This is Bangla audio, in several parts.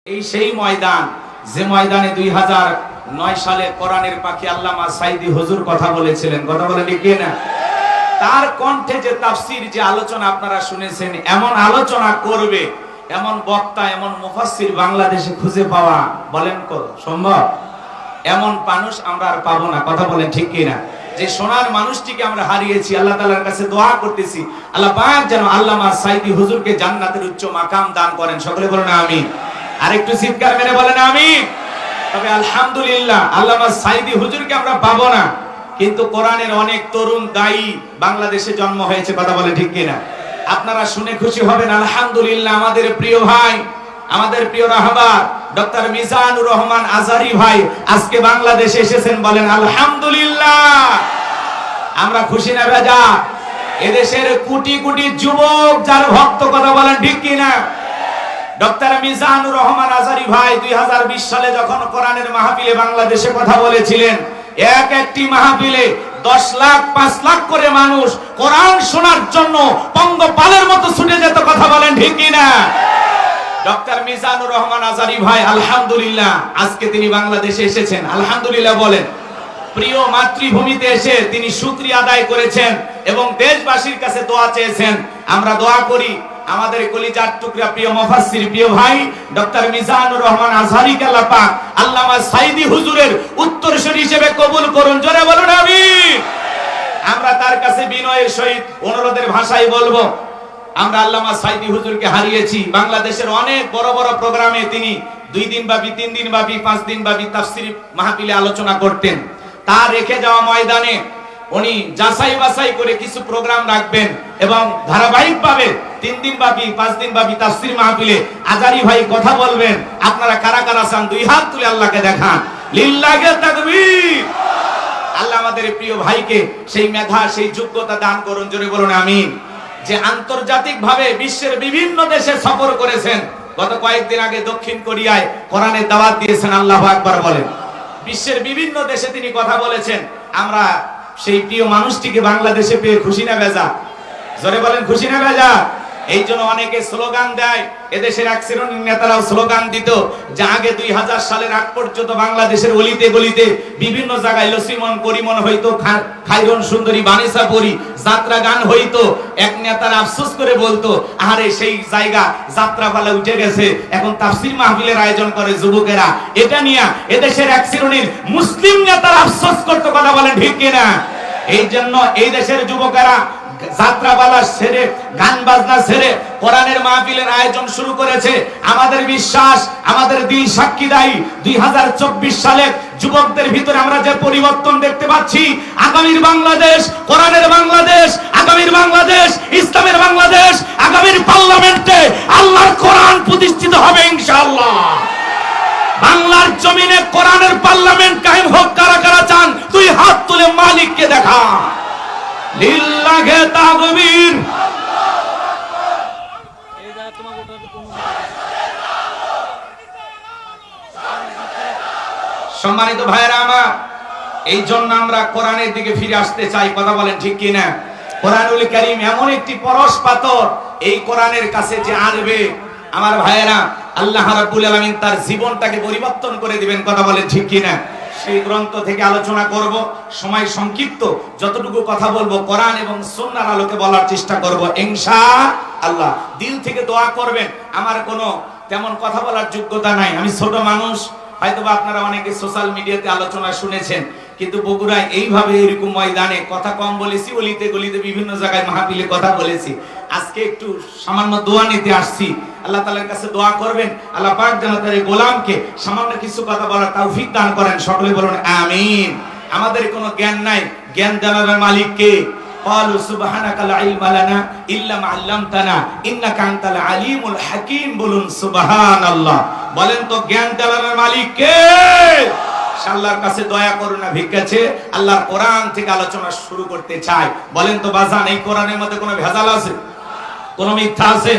এই সেই ময়দান যে ময়দানে 2009 সালে কোরআনের পাখি আল্লামা সাইদি হুজুর কথা বলেছিলেন। কথা বলেন কি না? তার কণ্ঠে যে তাফসীর, যে আলোচনা আপনারা শুনেছেন, এমন আলোচনা করবে, এমন বক্তা, এমন মুফাসসির বাংলাদেশে খুঁজে পাওয়া বলেন সম্ভব? এমন মানুষ আমরা আর পাবো না। কথা বলেন ঠিক কি না? যে সোনার মানুষটিকে আমরা হারিয়েছি। আল্লাহ তাআলার কাছে দোয়া করতেছি, আল্লাহ পাক যেন আল্লামা সাইদি হুজুরকে জান্নাতের উচ্চ মাকাম দান করেন। সকলে বলেন আমিন। আর একটু চিৎকার মেরে বলেন আমিন। তবে আলহামদুলিল্লাহ, আল্লামা সাইদি হুজুরকে আমরা পাবো না, কিন্তু কোরআনের অনেক তরুণ দায়ী বাংলাদেশে জন্ম হয়েছে। কথা বলে ঠিক কিনা? আপনারা শুনে খুশি হবেন। আলহামদুলিল্লাহ, আমাদের প্রিয় ভাই, আমাদের প্রিয় রাহবার ডক্টর মিজানুর রহমান আজারি ভাই আজকে বাংলাদেশে এসেছেন। বলেন আলহামদুলিল্লাহ। আমরা খুশি না বেজা? এদেশের কোটি কোটি যুবক যার ভক্ত। কথা বলেন ঠিক কিনা? ডক্টর মিজানুর রহমান আজারি ভাই 2020 সালে যখন কোরআনের মাহফিলে বাংলাদেশে কথা বলেছিলেন, একটি মাহফিলে 10 লাখ 5 লাখ করে মানুষ কোরআন শোনার জন্য পঙ্গপালের মতো ছুটে যেত। কথা বলেন ঠিক কিনা? ডক্টর মিজানুর রহমান আজারি ভাই আলহামদুলিল্লাহ আজকে তিনি বাংলাদেশে এসেছেন। আলহামদুলিল্লাহ বলেন। প্রিয় মাতৃভূমিতে এসে তিনি শুকরিয়া আদায় করেছেন এবং দেশবাসীর কাছে দোয়া চেয়েছেন। আমরা দোয়া করি আমাদের কলিজার টুকরা প্রিয় মুফাসসির প্রিয় ভাই ডক্টর মিজানুর রহমান আজহারীকে আল্লাহ পাক আল্লামা সাইদি হুজুরের উত্তরসূরি হিসেবে কবুল করুন। জোরে বলুন আমিন। আমরা তার কাছে বিনয়ের সহিত অনুরোধের ভাষায় বলবো, আমরা আল্লামা সাইদি হুজুরকে হারিয়েছি। বাংলাদেশের অনেক বড় বড় প্রোগ্রামে তিনি 2 দিন ব্যাপী, 3 দিন ব্যাপী, 5 দিন ব্যাপী তাফসীর মাহফিলে আলোচনা করতেন। তার রেখে যাওয়া ময়দানে উনি যাচাই বাছাই করে কিছু প্রোগ্রাম রাখবেন এবং ধারাবাহিকভাবে 3 দিন ব্যাপী, 5 দিন ব্যাপী তাফসীর মাহফিলে আজারি ভাই কথা বলবেন। আপনারা কারা কারা চান 2 হাত তুলে আল্লাহকে দেখান। লিল্লাহি তাকবীর। আল্লাহ আমাদের প্রিয় ভাইকে সেই মেধা, সেই যোগ্যতা দান করুন। জোরে বলুন আমিন। যে আন্তর্জাতিকভাবে বিশ্বের বিভিন্ন দেশে সফর করেছেন। গত কয়েকদিন আগে দক্ষিণ কোরিয়ায় কোরআনের দাওয়াত দিয়েছেন। আল্লাহু আকবার বলেন। বিশ্বের বিভিন্ন দেশে তিনি কথা বলেছেন। আমরা সেই প্রিয় মানুষটিকে বাংলাদেশে পেয়ে খুশি না বেজা? জোরে বলেন খুশি না বেজা? এই জন্য অনেকে স্লোগান দেয়, এদেশের এক শ্রেণীর নেতারাও স্লোগান দিত যে আগে 2000 সালের আগ পর্যন্ত বাংলাদেশের অলিতে গলিতে বিভিন্ন জায়গায় লসিমন করিমন হইতো, খাইরন সুন্দরী বানিসা পরি যাত্রা গান হইতো। এক নেতারা আফসোস করে বলতো, আরে সেই জায়গা যাত্রাপালা উঠে গেছে, এখন তাফসীর মাহফিলের আয়োজন করে যুবকেরা। এটা নিয়ে এদেশের এক শ্রেণীর মুসলিম নেতারা আফসোস করতো। কথা বলেন ঠিক কিনা? এই জন্য এই দেশের যুবকেরা যাত্রাপালা ছেড়ে, গান বাজনা ছেড়ে কোরআনের মাহফিলের আয়োজন শুরু করেছে। আমাদের বিশ্বাস, আমাদের দিল সাক্ষী দেয় 2024 সালে যুবকদের ভিতরে আমরা যে পরিবর্তন দেখতে পাচ্ছি, আগামীর বাংলাদেশ কোরআনের বাংলাদেশ, আগামীর বাংলাদেশ ইসলামের বাংলাদেশ, আগামীর পার্লামেন্টে আল্লাহর কোরআন প্রতিষ্ঠিত হবে ইনশাআল্লাহ। বাংলার জমিনে কোরআনের পার্লামেন্ট কায়েম হোক। কারা কারা চান 2 হাত তুলে মালিককে দেখা। লিল্লাহি তাকবীর। সম্মানিত ভাইরা আমার, এই জন্য আমরা কোরআনের দিকে ফিরে আসতে চাই। কথা বলেন ঠিক কিনা? কোরআনুল কারীম এমন একটি পরশ পাথর, এই কোরআনের কাছে যে আসবে আমার ভাইয়েরা, আল্লাহ রাব্বুল আলামিন তার জীবনটাকে পরিবর্তন করে দিবেন। কথা বলেন ঠিক কিনা? সেই গ্রন্থ থেকে আলোচনা করব। সময় সংক্ষিপ্ত, যতটুকু কথা বলবো কোরআন এবং সুন্নাহর আলোকে বলার চেষ্টা করব ইনশাআল্লাহ। দিল থেকে দোয়া করবেন। আমার কোনো তেমন কথা বলার যোগ্যতা নাই, আমি ছোট মানুষ। হয়তোবা আপনারা অনেকে সোশ্যাল মিডিয়াতে আলোচনা শুনেছেন, কিন্তু বগুড়ায় এইভাবে এরকম ময়দানে কথা কম বলেছি, অলিতে গলিতে বিভিন্ন জায়গায় মাহফিলে কথা বলেছি। আজকে একটু সামান্য দোয়া নিতে আসছি। আল্লাহ তাআলার কাছে দোয়া করবেন, আল্লাহ পাক যেন তার গোলামকে সামান্য কিছু কথা বলার তৌফিক দান করেন। সকলে বলুন আমিন। আমাদের কোনো জ্ঞান নাই, জ্ঞান দেওয়ার মালিক কে? ক্বালু সুবহানাকা লা ইলমা লানা ইল্লা মা আল্লামতানা ইন্নাকা আনতাল আলিমুল হাকীম। বলুন সুবহানাল্লাহ। বলেন তো জ্ঞান দেওয়ার মালিক কে? আল্লাহর কাছে দয়া করুণা ভিক্ষাছে। আল্লাহর কোরআন থেকে আলোচনা শুরু করতে চাই। বলেন তো বাজান, এই কোরআনের মধ্যে কোনো ভেজাল আছে? কোনো মিথ্যা আছে?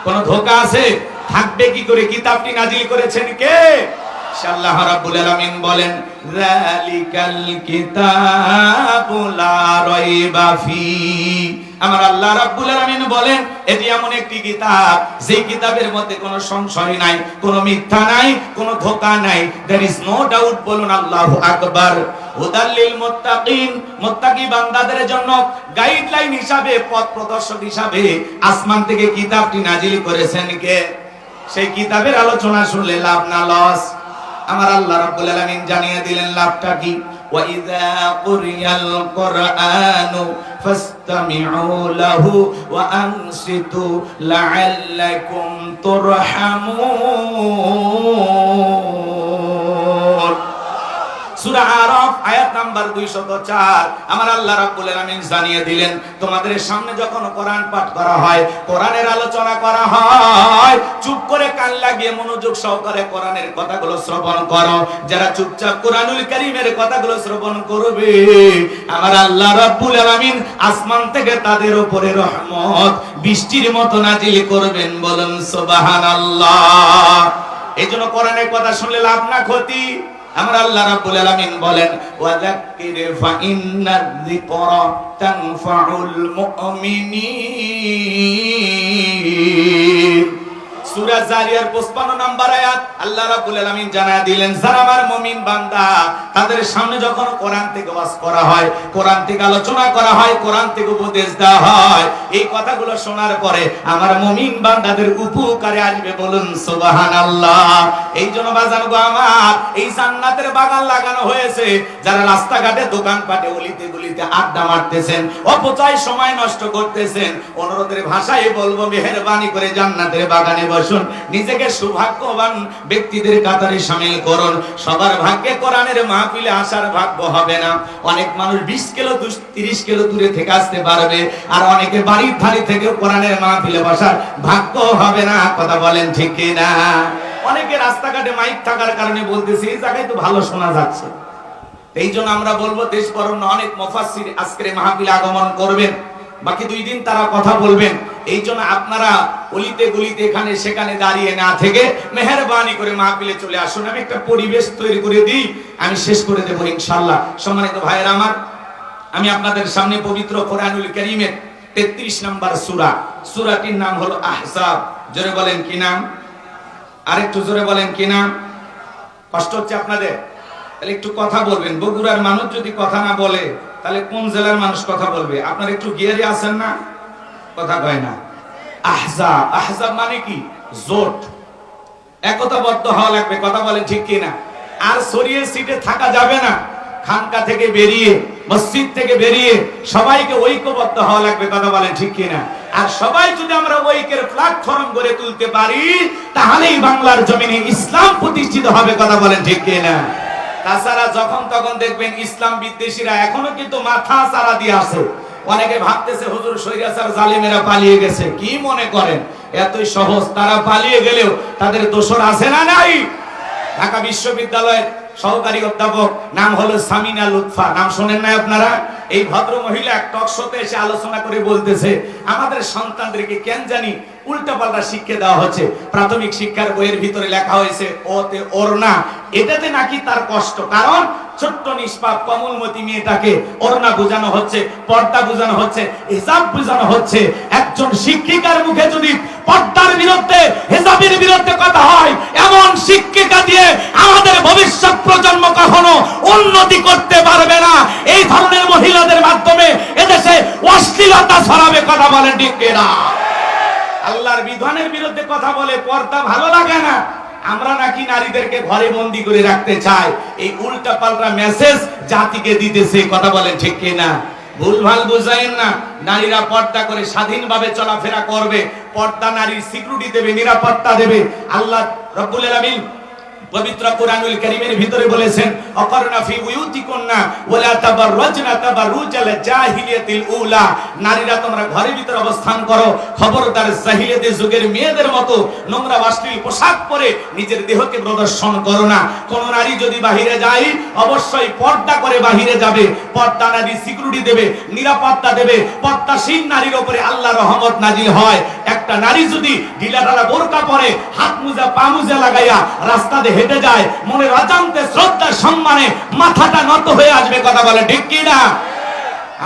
কোনো ধোঁকা আছে? থাকবে কি করে? কিতাবটি নাজিল করেছেন কে? আল্লাহ রাব্বুল আলামিন বলেন যালিকাল কিতাবু লা রাইবা ফি। আমার আল্লাহ রাব্বুল আলামিন বলেন এটি এমন একটি কিতাব যেই কিতাবের মধ্যে কোনো সংশয় নাই, কোনো মিথ্যা নাই, কোনো ধোঁকা নাই। There is no doubt. বলুন আল্লাহু আকবার। হুদাল লিল মুত্তাকিন, মুত্তাকি বান্দাদের জন্য গাইডলাইন হিসাবে, পথ প্রদর্শক হিসাবে আসমান থেকে কিতাবটি নাজিল করেছেন কে? সেই কিতাবের আলোচনা শুনলে লাভ না লস? আমার আল্লাহ রাব্বুল আলামিন জানিয়ে দিলেন লাভটা কি। ওয়া ইযা কুরিয়াল কুরআনু ফাসতামিউ লাহু ওয়া আনসিতু লাআল্লাকুম তুরহামুন। সূরা আরাফ আয়াত নাম্বার 204। আমার আল্লাহ রাব্বুল আলামিন জানিয়ে দিলেন তোমাদের সামনে যখন কোরআন পাঠ করা হয়, কোরআনের আলোচনা করা হয়, চুপ করে কান লাগিয়ে মনোযোগ সহকারে কোরআনের কথাগুলো শ্রবণ করো। যারা চুপচাপ কোরআনুল কারীমের কথাগুলো শ্রবণ করবে, আমার আল্লাহ রাব্বুল আলামিন আসমান থেকে তাদের উপরে রহমত বৃষ্টির মতো নাজিল করবেন। বলুন সুবহানাল্লাহ। এইজন্য কোরআনের কথা শুনলে লাভ না ক্ষতি? আমার আল্লাহ রাব্বুল আলামিন বলেন ওয়াযাক্কির ফাইন্নায যিকরা তানফাউল মুমিনিন। সূরা জারিয়ার 55 নম্বর আয়াত আল্লাহ রাব্বুল আলামিন জানায়া দিলেন যারা আমার মুমিন বান্দা তাদের সামনে যখন কোরআন থেকে ওয়াজ করা হয়, কোরআন থেকে আলোচনা করা হয়, কোরআন থেকে উপদেশ দেওয়া হয়, এই কথাগুলো শোনার পরে আমার মুমিন বান্দাদের উপকারে আসবে। বলুন সুবহানাল্লাহ। এইজন্য বাজান গো আমার, এই জান্নাতের বাগান লাগানো হয়েছে। যারা রাস্তাঘাটে, দোকানপাটে, অলিতে গলিতে আড্ডা মারতেছেন, অপচয় সময় নষ্ট করতেছেন, অনুরোধের ভাষায় বলবো মেহেরবানি করে জান্নাতের বাগানে বসুন, নিজেকে সৌভাগ্যবান ব্যক্তিদের কাতারে শামিল করুন। সবার ভাগ্যে কোরআনের মাহফিলে আসার ভাগ্য হবে না। অনেক মানুষ 20 কিলো 30 কিলো দূরে থেকে আসতে পারবে, আর অনেকে বাড়ির ধারে থেকে কোরআনের মাহফিলে বসার ভাগ্য হবে না। কথা বলেন ঠিক কি না? অনেকে রাস্তাঘাটে মাইক থাকার কারণে বলতেছে এই জায়গায় তো ভালো শোনা যাচ্ছে। এই জন্য আমরা বলবো দেশ বরণ্য অনেক মুফাসসির আজকের মাহফিলে আগমন করবেন, বাকি 2 দিন তারা কথা বলবেন। এই জন্য আপনারা অলিতে গলিতে এখানে সেখানে দাঁড়িয়ে না থেকে মেহেরবানি করে মাহফিলে চলে আসুন। আমি একটা পরিবেশ তৈরি করে দিই, আমি শেষ করে দেব ইনশাআল্লাহ। সম্মানিত ভাইয়েরা আমার, আমি আপনাদের সামনে পবিত্র কোরআনুল কারীমের 33 নম্বর সূরা, সূরাটির নাম হলো আহজাব। জোরে বলেন কি নাম? আরেকটু জোরে বলেন কি নাম? কষ্ট হচ্ছে আপনাদের? তাহলে একটু কথা বলবেন। বগুড়ার মানুষ যদি কথা না বলে তাহলে কোন জেলার মানুষ কথা বলবে? আপনারা একটু গিয়ারে আছেন না? কথা কয় না। আহজাব, আহজাব মানে কি? জোট, একতাবদ্ধ হওয়া লাগবে। কথা বলেন ঠিক কি না? আর সরিয়ে সিটে থাকা যাবে না। খানকা থেকে বেরিয়ে, মসজিদ থেকে বেরিয়ে সবাইকে ঐক্যবদ্ধ হওয়া লাগবে। কথা বলেন ঠিক কি না? আর সবাই যদি আমরা ঐক্যের প্ল্যাটফর্ম গড়ে তুলতে পারি, তাহলেই বাংলার জমিনে ইসলাম প্রতিষ্ঠিত হবে। কথা বলেন ঠিক কি না? তাছাড়া যখন তখন দেখবেন ইসলাম বিদ্বেষীরা এখনো কিন্তু মাথা চারা দিয়ে আছে। অনেকে ভাবতেছে হুজুর শৈরাচার জালিমেরা পালিয়ে গেছে। কি মনে করেন এতই সহজ? তারা পালিয়ে গেলেও তাদের দোসর আছে না নাই? ঢাকা বিশ্ববিদ্যালয়ের সহকারী অধ্যাপক নাম হলো সামিনা লুৎফা, নাম শোনেন না আপনারা? এই ভদ্র মহিলা এক টক শোতে এসে আলোচনা করে বলতেছে আমাদের সন্তানদেরকে কেন জানি উল্টাপাল্টা শিক্ষা দেওয়া হচ্ছে। প্রাথমিক শিক্ষার বইয়ের ভিতরে লেখা হয়েছে ওতে ওর না, এটাতে নাকি তার কষ্ট। কারণ ছোট্ট নিষ্পাপ কমলমতি মেয়েটাকে ওড়না বোঝানো হচ্ছে, পর্দা বোঝানো হচ্ছে, হিজাব বোঝানো হচ্ছে। একজন শিক্ষিকার মুখে যদি পর্দার বিরুদ্ধে, হিজাবের বিরুদ্ধে কথা হয়, এমন শিক্ষিকা দিয়ে আমাদের ভবিষ্যৎ প্রজন্ম কখনো উন্নতি করতে পারবে না। এই ধরনের মহিলাদের মাধ্যমে এদেশে অশ্লীলতা ছড়াবে। কথা বলেন ঠিক কিনা? আল্লাহর বিধানের বিরুদ্ধে কথা বলে পর্দা ভালো লাগে না। আমরা নাকি নারীদেরকে ঘরে বন্দি করে রাখতে চাই। এই উল্টা পাল্টা মেসেজ জাতিকে দিতেছে। কথা বলেন ঠিক কিনা? ভুলভাল বুঝাইন না। নারীরা পর্দা করে স্বাধীনভাবে চলাফেরা করবে, পর্দা নারীর সিকিউরিটি দেবে, নিরাপত্তা দেবে। আল্লাহ রাব্বুল আলামিন পবিত্র কোরআনুল কারীমের ভিতরে বলেছেন অকরনা ফি বুয়ুতিকুন্না ওয়ালা তাবাররাজনা তাবাররুজাল জাহিলিয়াতিল উলা। নারীরা তোমরা ঘরের ভিতরে অবস্থান করো, খবরদার জাহিলিয়াতের যুগের মেয়েদের মতো নোংরা অশ্লীল পোশাক পরে নিজের দেহকে প্রদর্শন করো না। কোন নারী যদি বাহিরে যায় অবশ্যই পর্দা করে বাহিরে যাবে। পর্দা নারী সিকিউরিটি দেবে, নিরাপত্তা দেবে। পর্দাশীল নারীর উপরে আল্লাহর রহমত নাজিল হয়। একটা নারী যদি ঢিলাঢালা বোরকা পরে, হাত মোজা পা মোজা লাগাইয়া রাস্তা হেঁটে যায়, মনের অজান্তে শ্রদ্ধা সম্মানে মাথাটা নত হয়ে আসবে। কথা বলে ঠিক কি না?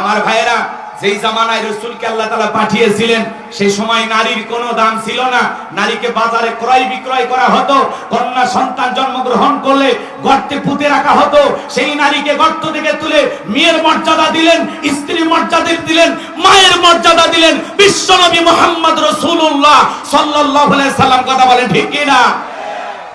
আমার ভাইয়েরা, যেই জামানায় রাসূলকে আল্লাহ তাআলা পাঠিয়েছিলেন সেই সময় নারীর কোনো দাম ছিল না। নারীকে বাজারে ক্রয় বিক্রয় করা হতো। কন্যা সন্তান জন্মগ্রহণ করলে গর্তে পুঁতে রাখা হতো। সেই নারীকে গর্ত থেকে তুলে মেয়ের মর্যাদা দিলেন, স্ত্রীর মর্যাদা দিলেন, মায়ের মর্যাদা দিলেন বিশ্বনবী মুহাম্মদ রাসূলুল্লাহ সাল্লাল্লাহু আলাইহি সাল্লাম। কথা বলেন ঠিক কি না?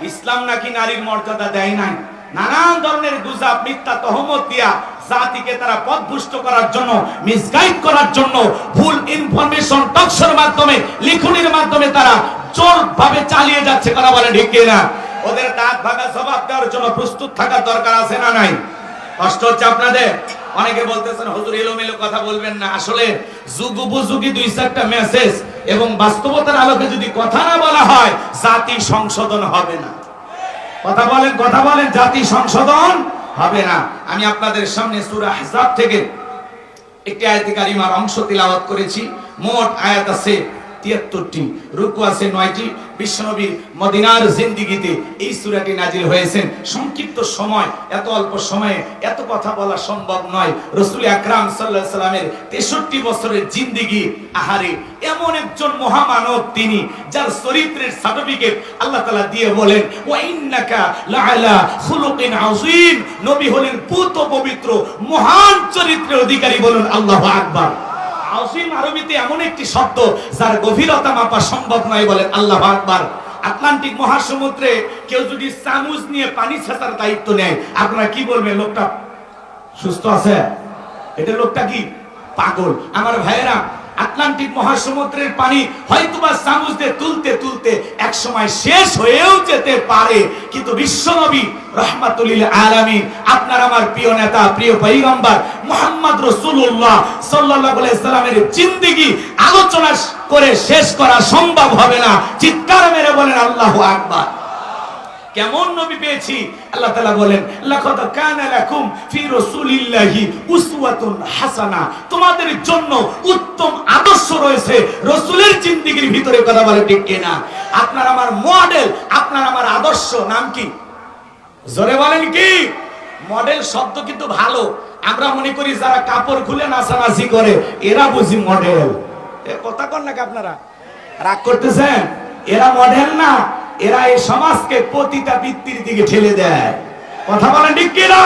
ইসলাম নাকি নারীর মর্যাদা দেয় নাই? নানান ধরনের গুজব, মিথ্যা তহমত দিয়া জাতিকে তারা পথভ্রষ্ট করার জন্য, মিসগাইড করার জন্য, ভুল ইনফরমেশন টকশোর মাধ্যমে, লিখনির মাধ্যমে তারা জোরভাবে চালিয়ে যাচ্ছে। কথা বলে ঠিক না? ওদের দাঁত ভাঙা জবাব দেওয়ার জন্য প্রস্তুত থাকার দরকার আছে না নাই? কষ্ট হচ্ছে আপনাদের? অনেকে বলতেছেন হুজুর এলোমেলো কথা বলবেন না। আসলে যুগ উপযোগী দুই চারটা মেসেজ এবং বাস্তবতার আলোকে যদি কথা না বলা হয়, জাতি সংশোধন হবে না। কথা বলেন, জাতি সংশোধন হবে না। আমি আপনাদের সামনে সূরা আহজাব থেকে একটি আয়াতে কারিমার অংশ তিলাওয়াত করেছি। মোট আয়াত আছে ৭৩টি, রুকু আছে ৯টি। বিশ্বনবীর মদিনার জিন্দেগিতে এই সূরাটি নাজিল হয়েছেন। সংক্ষিপ্ত সময়, এত অল্প সময়ে এত কথা বলা সম্ভব নয়। রাসূল আকরাম সাল্লাল্লাহু আলাইহি সাল্লামের ৬৩ বছরের জিন্দেগি, আহারে এমন একজন মহামানব তিনি, যার চরিত্রের সার্টিফিকেট আল্লাহ তাআলা দিয়ে বলেন, ওয়া ইন্নাকা লাআলা খুলুকিন আযীম। নবী হলেন পুত পবিত্র মহান চরিত্রের অধিকারী। বলুন আল্লাহু আকবার। আযীম আরবিতে এমন একটি শব্দ যার গভীরতা মাপা সম্ভব নয়। বলেন আল্লাহু আকবার। আটলান্টিক মহাসমুদ্রে কেউ যদি চামচ নিয়ে পানি ছেঁচার দায়িত্ব নেয়, আপনারা কি বলবেন? লোকটা সুস্থ আছে? এটা লোকটা কি পাগল? আমার ভাইয়েরা, আটলান্টিক মহাসমুদ্রের পানি হয়তোবা চামচ দিয়ে তুলতে তুলতে এক সময় শেষ হয়েও যেতে পারে, কিন্তু বিশ্বনবী রাহমাতুল লিল আলামিন, আপনার আমার প্রিয় নেতা, প্রিয় পয়গম্বর মুহাম্মদ রাসূলুল্লাহ সাল্লাল্লাহু আলাইহি সাল্লামের জিন্দেগি আলোচনা করে শেষ করা সম্ভব হবে না। চিৎকার মেরে বলেন আল্লাহু আকবার। কেমন নবী পেয়েছি? আল্লাহ তাআলা বলেন, লাকাদ কানা লাকুম ফি রাসূলিল্লাহি উসওয়াতুন হাসানা। তোমাদের জন্য উত্তম আদর্শ রয়েছে রাসূলের জিন্দেগির ভিতরে। কথা বলে ঠিক কিনা? আপনার আমার মডেল, আপনার আমার আদর্শ নাম কি? জোরে বলেন কি? মডেল শব্দ কিন্তু ভালো। আমরা মনে করি যারা কাপড় খুলে নাচানাচি করে এরা বুঝি মডেল। এ কথা কন নাকি আপনারা? রাগ করতেছেন? এরা মডেল না, এরা এই সমাজকে পতিতা বৃত্তির দিকে ঠেলে দেয়। কথা বলেন ঠিক কি না?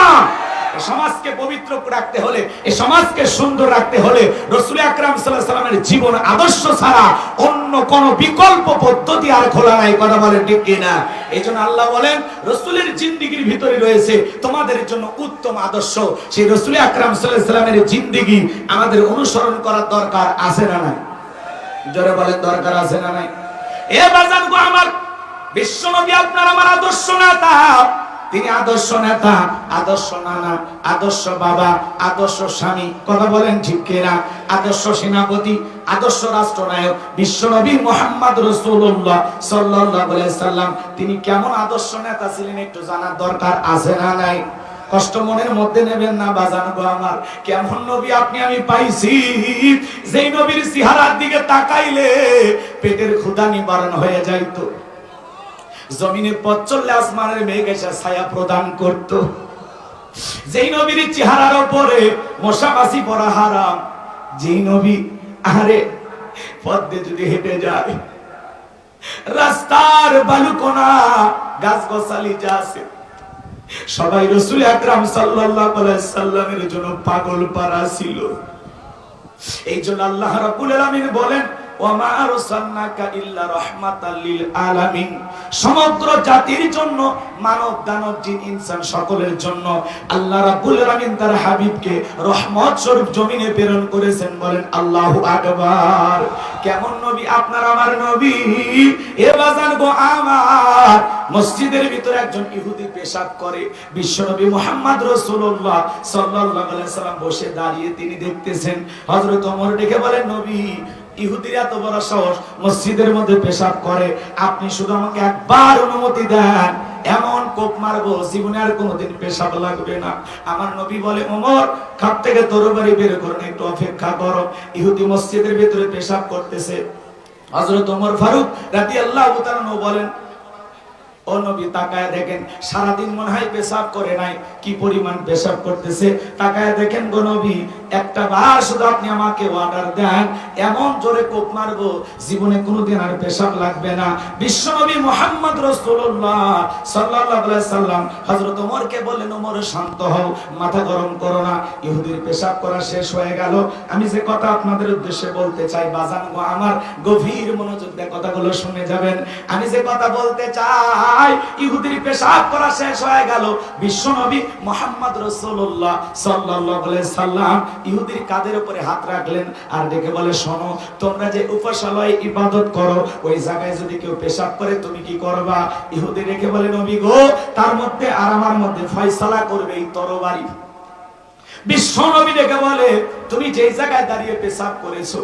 সমাজকে পবিত্র রাখতে হলে, এই সমাজকে সুন্দর রাখতে হলে রাসূল আকরাম সাল্লাল্লাহু আলাইহি সাল্লামের জীবন আদর্শ ছাড়া অন্য কোন বিকল্প পদ্ধতি আর খোলা নাই। কথা বলেন ঠিক কি না? এইজন্য আল্লাহ বলেন, রাসূলের জিন্দেগির ভিতরে রয়েছে তোমাদের জন্য উত্তম আদর্শ। সেই রাসূল আকরাম সাল্লাল্লাহু আলাইহি সাল্লামের জিন্দেগি আমাদের অনুসরণ করার দরকার আছে না নাই? জোরে বলেন, দরকার আছে না নাই? এ বাজান গো আমার, বিশ্বনবী আপনার আমার আদর্শ নেতা। তিনি আদর্শ নেতা, আদর্শ নানা, আদর্শ বাবা, আদর্শ স্বামী। কথা বলেন ঠিক কিনা? আদর্শ সেনাপতি, আদর্শ রাষ্ট্রনায়ক বিশ্বনবী মুহাম্মদ রাসূলুল্লাহ সাল্লাল্লাহু আলাইহি সাল্লাম। তিনি কেমন আদর্শ নেতা ছিলেন একটু জানার দরকার আছে না নাই? কষ্ট মনের মধ্যে নেবেন না বাজান গো আমার। কেমন নবী আপনি আমি পাইছি, যেই নবীর চেহারার দিকে তাকাইলে পেটের ক্ষুধা নিবারণ হয়ে যাইতো। জমিনে পথ চললে আসমানের মেঘ এসে ছায়া প্রদান করত। যেই নবীর চেহারার উপরে মশা মাছি পড়া হারাম। যেই নবী আরে পথ দিয়ে যদি হেঁটে যায়, রাস্তার বালুকোনা গাছ গোছালি যা আছে সবাই রাসূল আকরাম সাল্লাল্লাহু আলাইহি সাল্লামের জন্য পাগল পারা ছিল। এই জন্য আল্লাহ রাব্বুল আলামিন বলেন, ওয়ামা আরসালনাকা ইল্লা রাহমাতাল লিল আলামিন। সমগ্র জাতির জন্য, মানব দানব জিন ইনসান সকলের জন্য আল্লাহ রাব্বুল আলামিন তার হাবিবকে রহমত স্বরূপ জমিনে প্রেরণ করেছেন। বলেন আল্লাহু আকবার। কেমন নবী আপনার আমার নবী? এ বাজান গো আমার, মসজিদের ভিতরে একজন ইহুদি পেশাব করে। বিশ্বনবী মুহাম্মদ রাসূলুল্লাহ সাল্লাল্লাহু আলাইহি সাল্লাম বসে দাঁড়িয়ে তিনি দেখতেছেন। হযরত ওমর ডেকে বলেন, নবী, ইহুদিরা এত বড় সাহস মসজিদের মধ্যে পেশাব করে, আপনি শুধু আমাকে একবার অনুমতি দেন, এমন কোপ মারবো জীবনে আর কোনোদিন পেশাব লাগবে না। আমার নবী বলে, ওমর, খাপ থেকে তরবারি বের করুন, একটু অপেক্ষা করো। ইহুদি মসজিদের ভিতরে পেশাব করতেছে। হযরত ওমর ফারুক রাদিয়াল্লাহু তাআলা বলেন, ও নবী তাকায় দেখেন, সারাদিন মনে হয় পেশাব করে নাই, কি পরিমাণ পেশাব করতেছে। তাকায় দেখেন গো নবী, একটা বার শুধু আপনি আমাকে অর্ডার দেন, এমন জোরে কোপ মারবো জীবনে কোনোদিন আর পেশাব লাগবে না। বিশ্বনবী মুহাম্মদ রাসূলুল্লাহ সাল্লাল্লাহু আলাইহি সাল্লাম হযরত ওমরকে বললেন, ওমর শান্ত হও, মাথা গরম করো না। ইহুদির পেশাব করা শেষ হয়ে গেল। আমি যে কথা আপনাদের উদ্দেশ্যে বলতে চাই বাজান গো আমার, গভীর মনোযোগ দিয়ে কথাগুলো শুনে যাবেন। আমি যে কথা বলতে চাই, ইহুদির পেশাব করা শেষ হয়ে গেল। বিশ্বনবী মুহাম্মদ রাসূলুল্লাহ সাল্লাল্লাহু আলাইহি সাল্লাম ইহুদির কাঁধের উপরে হাত রাখলেন আর ডেকে বলে, শোনো, তোমরা যে উপাসনালয়ে ইবাদত করো, ওই জায়গায় যদি কেউ পেশাব করে তুমি কি করবা? ইহুদি ডেকে বলে, নবী গো, তার মধ্যে আর আমার মধ্যে ফয়সালা করবে এই তরবারি। বিশ্বনবী ডেকে বলে, তুমি যেই জায়গায় দাঁড়িয়ে পেশাব করেছো,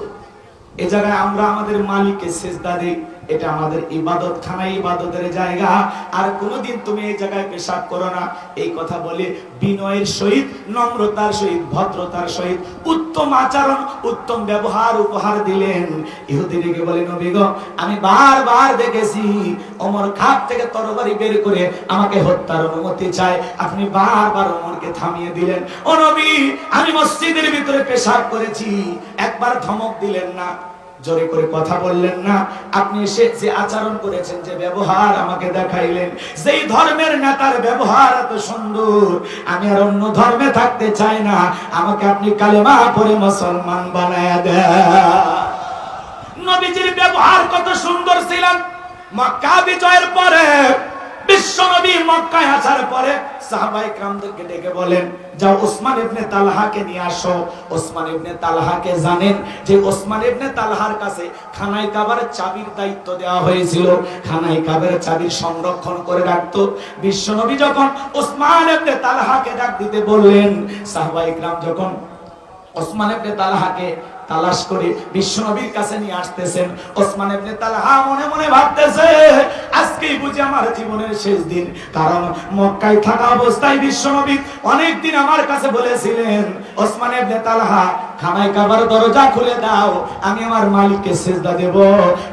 এই জায়গায় আমরা আমাদের মালিককে সিজদা দেই, এটা আমাদের ইবাদত খানা, ইবাদতের জায়গা, আর কোনোদিন তুমি এই জায়গায় পেশাব করো না। এই কথা বলে বিনয়ের সহিত, নম্রতার সহিত, ভদ্রতার সহিত উত্তম আচরণ, উত্তম ব্যবহার উপহার দিলেন। ইহুদি ডেকে বলে, নবী গো, আমি বারবার দেখেছি ওমর খাপ থেকে তরবারি বের করে আমাকে হত্যার অনুমতি চায়, আপনি বারবার ওমরকে থামিয়ে দিলেন। ও নবী, আমি মসজিদের ভিতরে পেশাব করেছি, একবার ধমক দিলেন না, জোরে করে কথা বললেন না। আপনি এসে যে আচরণ করেছেন, যে ব্যবহার আমাকে দেখাইলেন, যেই ধর্মের নেতার ব্যবহার এত সুন্দর, আমি আর অন্য ধর্মে থাকতে চাই না, আমাকে আপনি কালেমা পড়ে মুসলমান বানায় দেন। নবীজির ব্যবহার কত সুন্দর ছিলেন। মক্কা বিজয়ের পরে বিশ্বনবী মক্কায় আসার পরে সাহাবায়ে কেরামদেরকে ডেকে বলেন, যাও ওসমান ইবনে তালহাকে নিয়ে আসো। ওসমান ইবনে তালহাকে জানেন যে ওসমান ইবনে তালহার কাছে খানায় কাবার চাবির দায়িত্ব দেওয়া হয়েছিল, খানায় কাবার চাবি সংরক্ষণ করে রাখতো। বিশ্বনবী যখন ওসমান ইবনে তালহাকে ডাক দিতে বললেন, সাহাবায়ে কেরাম যখন ওসমান ইবনে তালহাকে তালাশ করে বিশ্বনবীর কাছে নিয়ে আসতেছেন, ওসমান ইবনে তালহা মনে মনে ভাবতেছে, আজকেই বুঝি আমার জীবনের শেষ দিন। কারণ মক্কায় থাকা অবস্থায় বিশ্বনবী অনেকদিন আমার কাছে বলেছিলেন, ওসমান ইবনে তালহা খানায় কাবার দরজা খুলে দাও, আমি আমার মালিককে সিজদা দেব।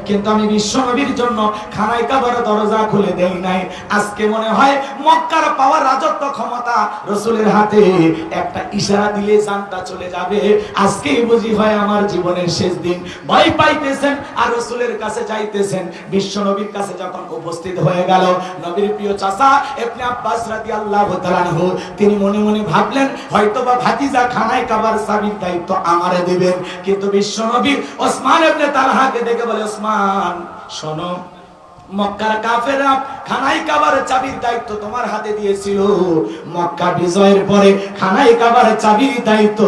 কিন্তু আমি বিশ্বনবীর জন্য খানায় কাবার দরজা খুলে দেই নাই। আজকে মনে হয় মক্কার পাওয়া রাজত্ব ক্ষমতা রাসূলের হাতে, একটা ইশারা দিলে জানটা চলে যাবে। আজকেই বুঝি হয় আমার জীবনের শেষ দিন। ভয় পাইতেছেন আর রাসূলের কাছে যাইতেছেন। বিশ্বনবীর কাছে যখন উপস্থিত হয়ে গেল, নবীর প্রিয় চাচা ইবনে আব্বাস রাদিয়াল্লাহু তাআলা আনহু, তিনি মনে মনে ভাবলেন, হয়তোবা ভাতিজা খানায় কাবার চাবির দায়িত্ব আমারে দিবেন। কিন্তু বিশ্বনবী ওসমান ইবনে তালহাকে ডেকে বলে, ওসমান শোনো, মক্কার কাফেররা খানায় কাবার চাবির দায়িত্ব তোমার হাতে দিয়েছিল, মক্কা বিজয়ের পরে খানায় কাবার চাবির দায়িত্ব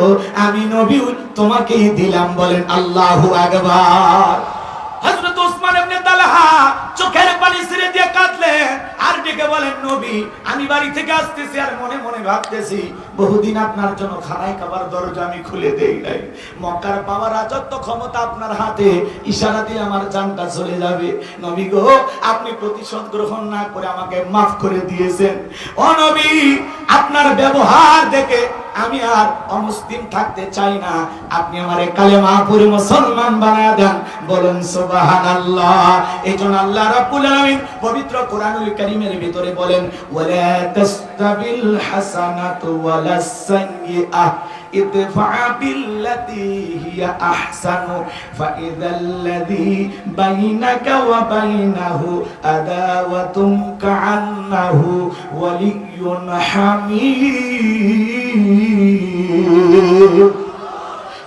আমি নবী তোমাকেই দিলাম। বলেন আল্লাহু আকবার। হযরত ওসমান ইবনে তালহা চোখের পানি ছেড়ে দিয়ে কাঁদলেন আর ডেকে বলেন, নবী, আমি বাড়ি থেকে আসতেছি আর মনে মনে ভাবতেছি, বহুদিন আপনার জন্য খানায় কাবার দরজা আমি খুলে দেই নাই। মক্কার পাওয়া রাজত্ব ক্ষমতা আপনার হাতে, ইশারা দিয়ে আমার জানটা চলে যাবে। নবী গো, আপনি প্রতিশোধ গ্রহণ না করে আমাকে মাফ করে দিয়েছেন। ও নবী, আপনার ব্যবহার দেখে আমি আর অমুসলিম থাকতে চাই না, আপনি আমারে কালেমা পড়ে মুসলমান বানায় দেন। বলেন সুবহানাল্লাহ। এইজন্য আল্লাহ রাব্বুল আলামিন পবিত্র কোরআনুল কারীমের ভিতরে বলেন, ওয়ালা তাসতাবিল হাসানাতু ওয়ালাস সাইয়্যিআহ ইদফা বিল্লাতী হিয়া আহসানু ফাইযাল্লাযী বাইনাকা ওয়া বাইনাহু আদাওয়াতুন কাআন্নাহু ওয়ালিয়্যুন হামীম।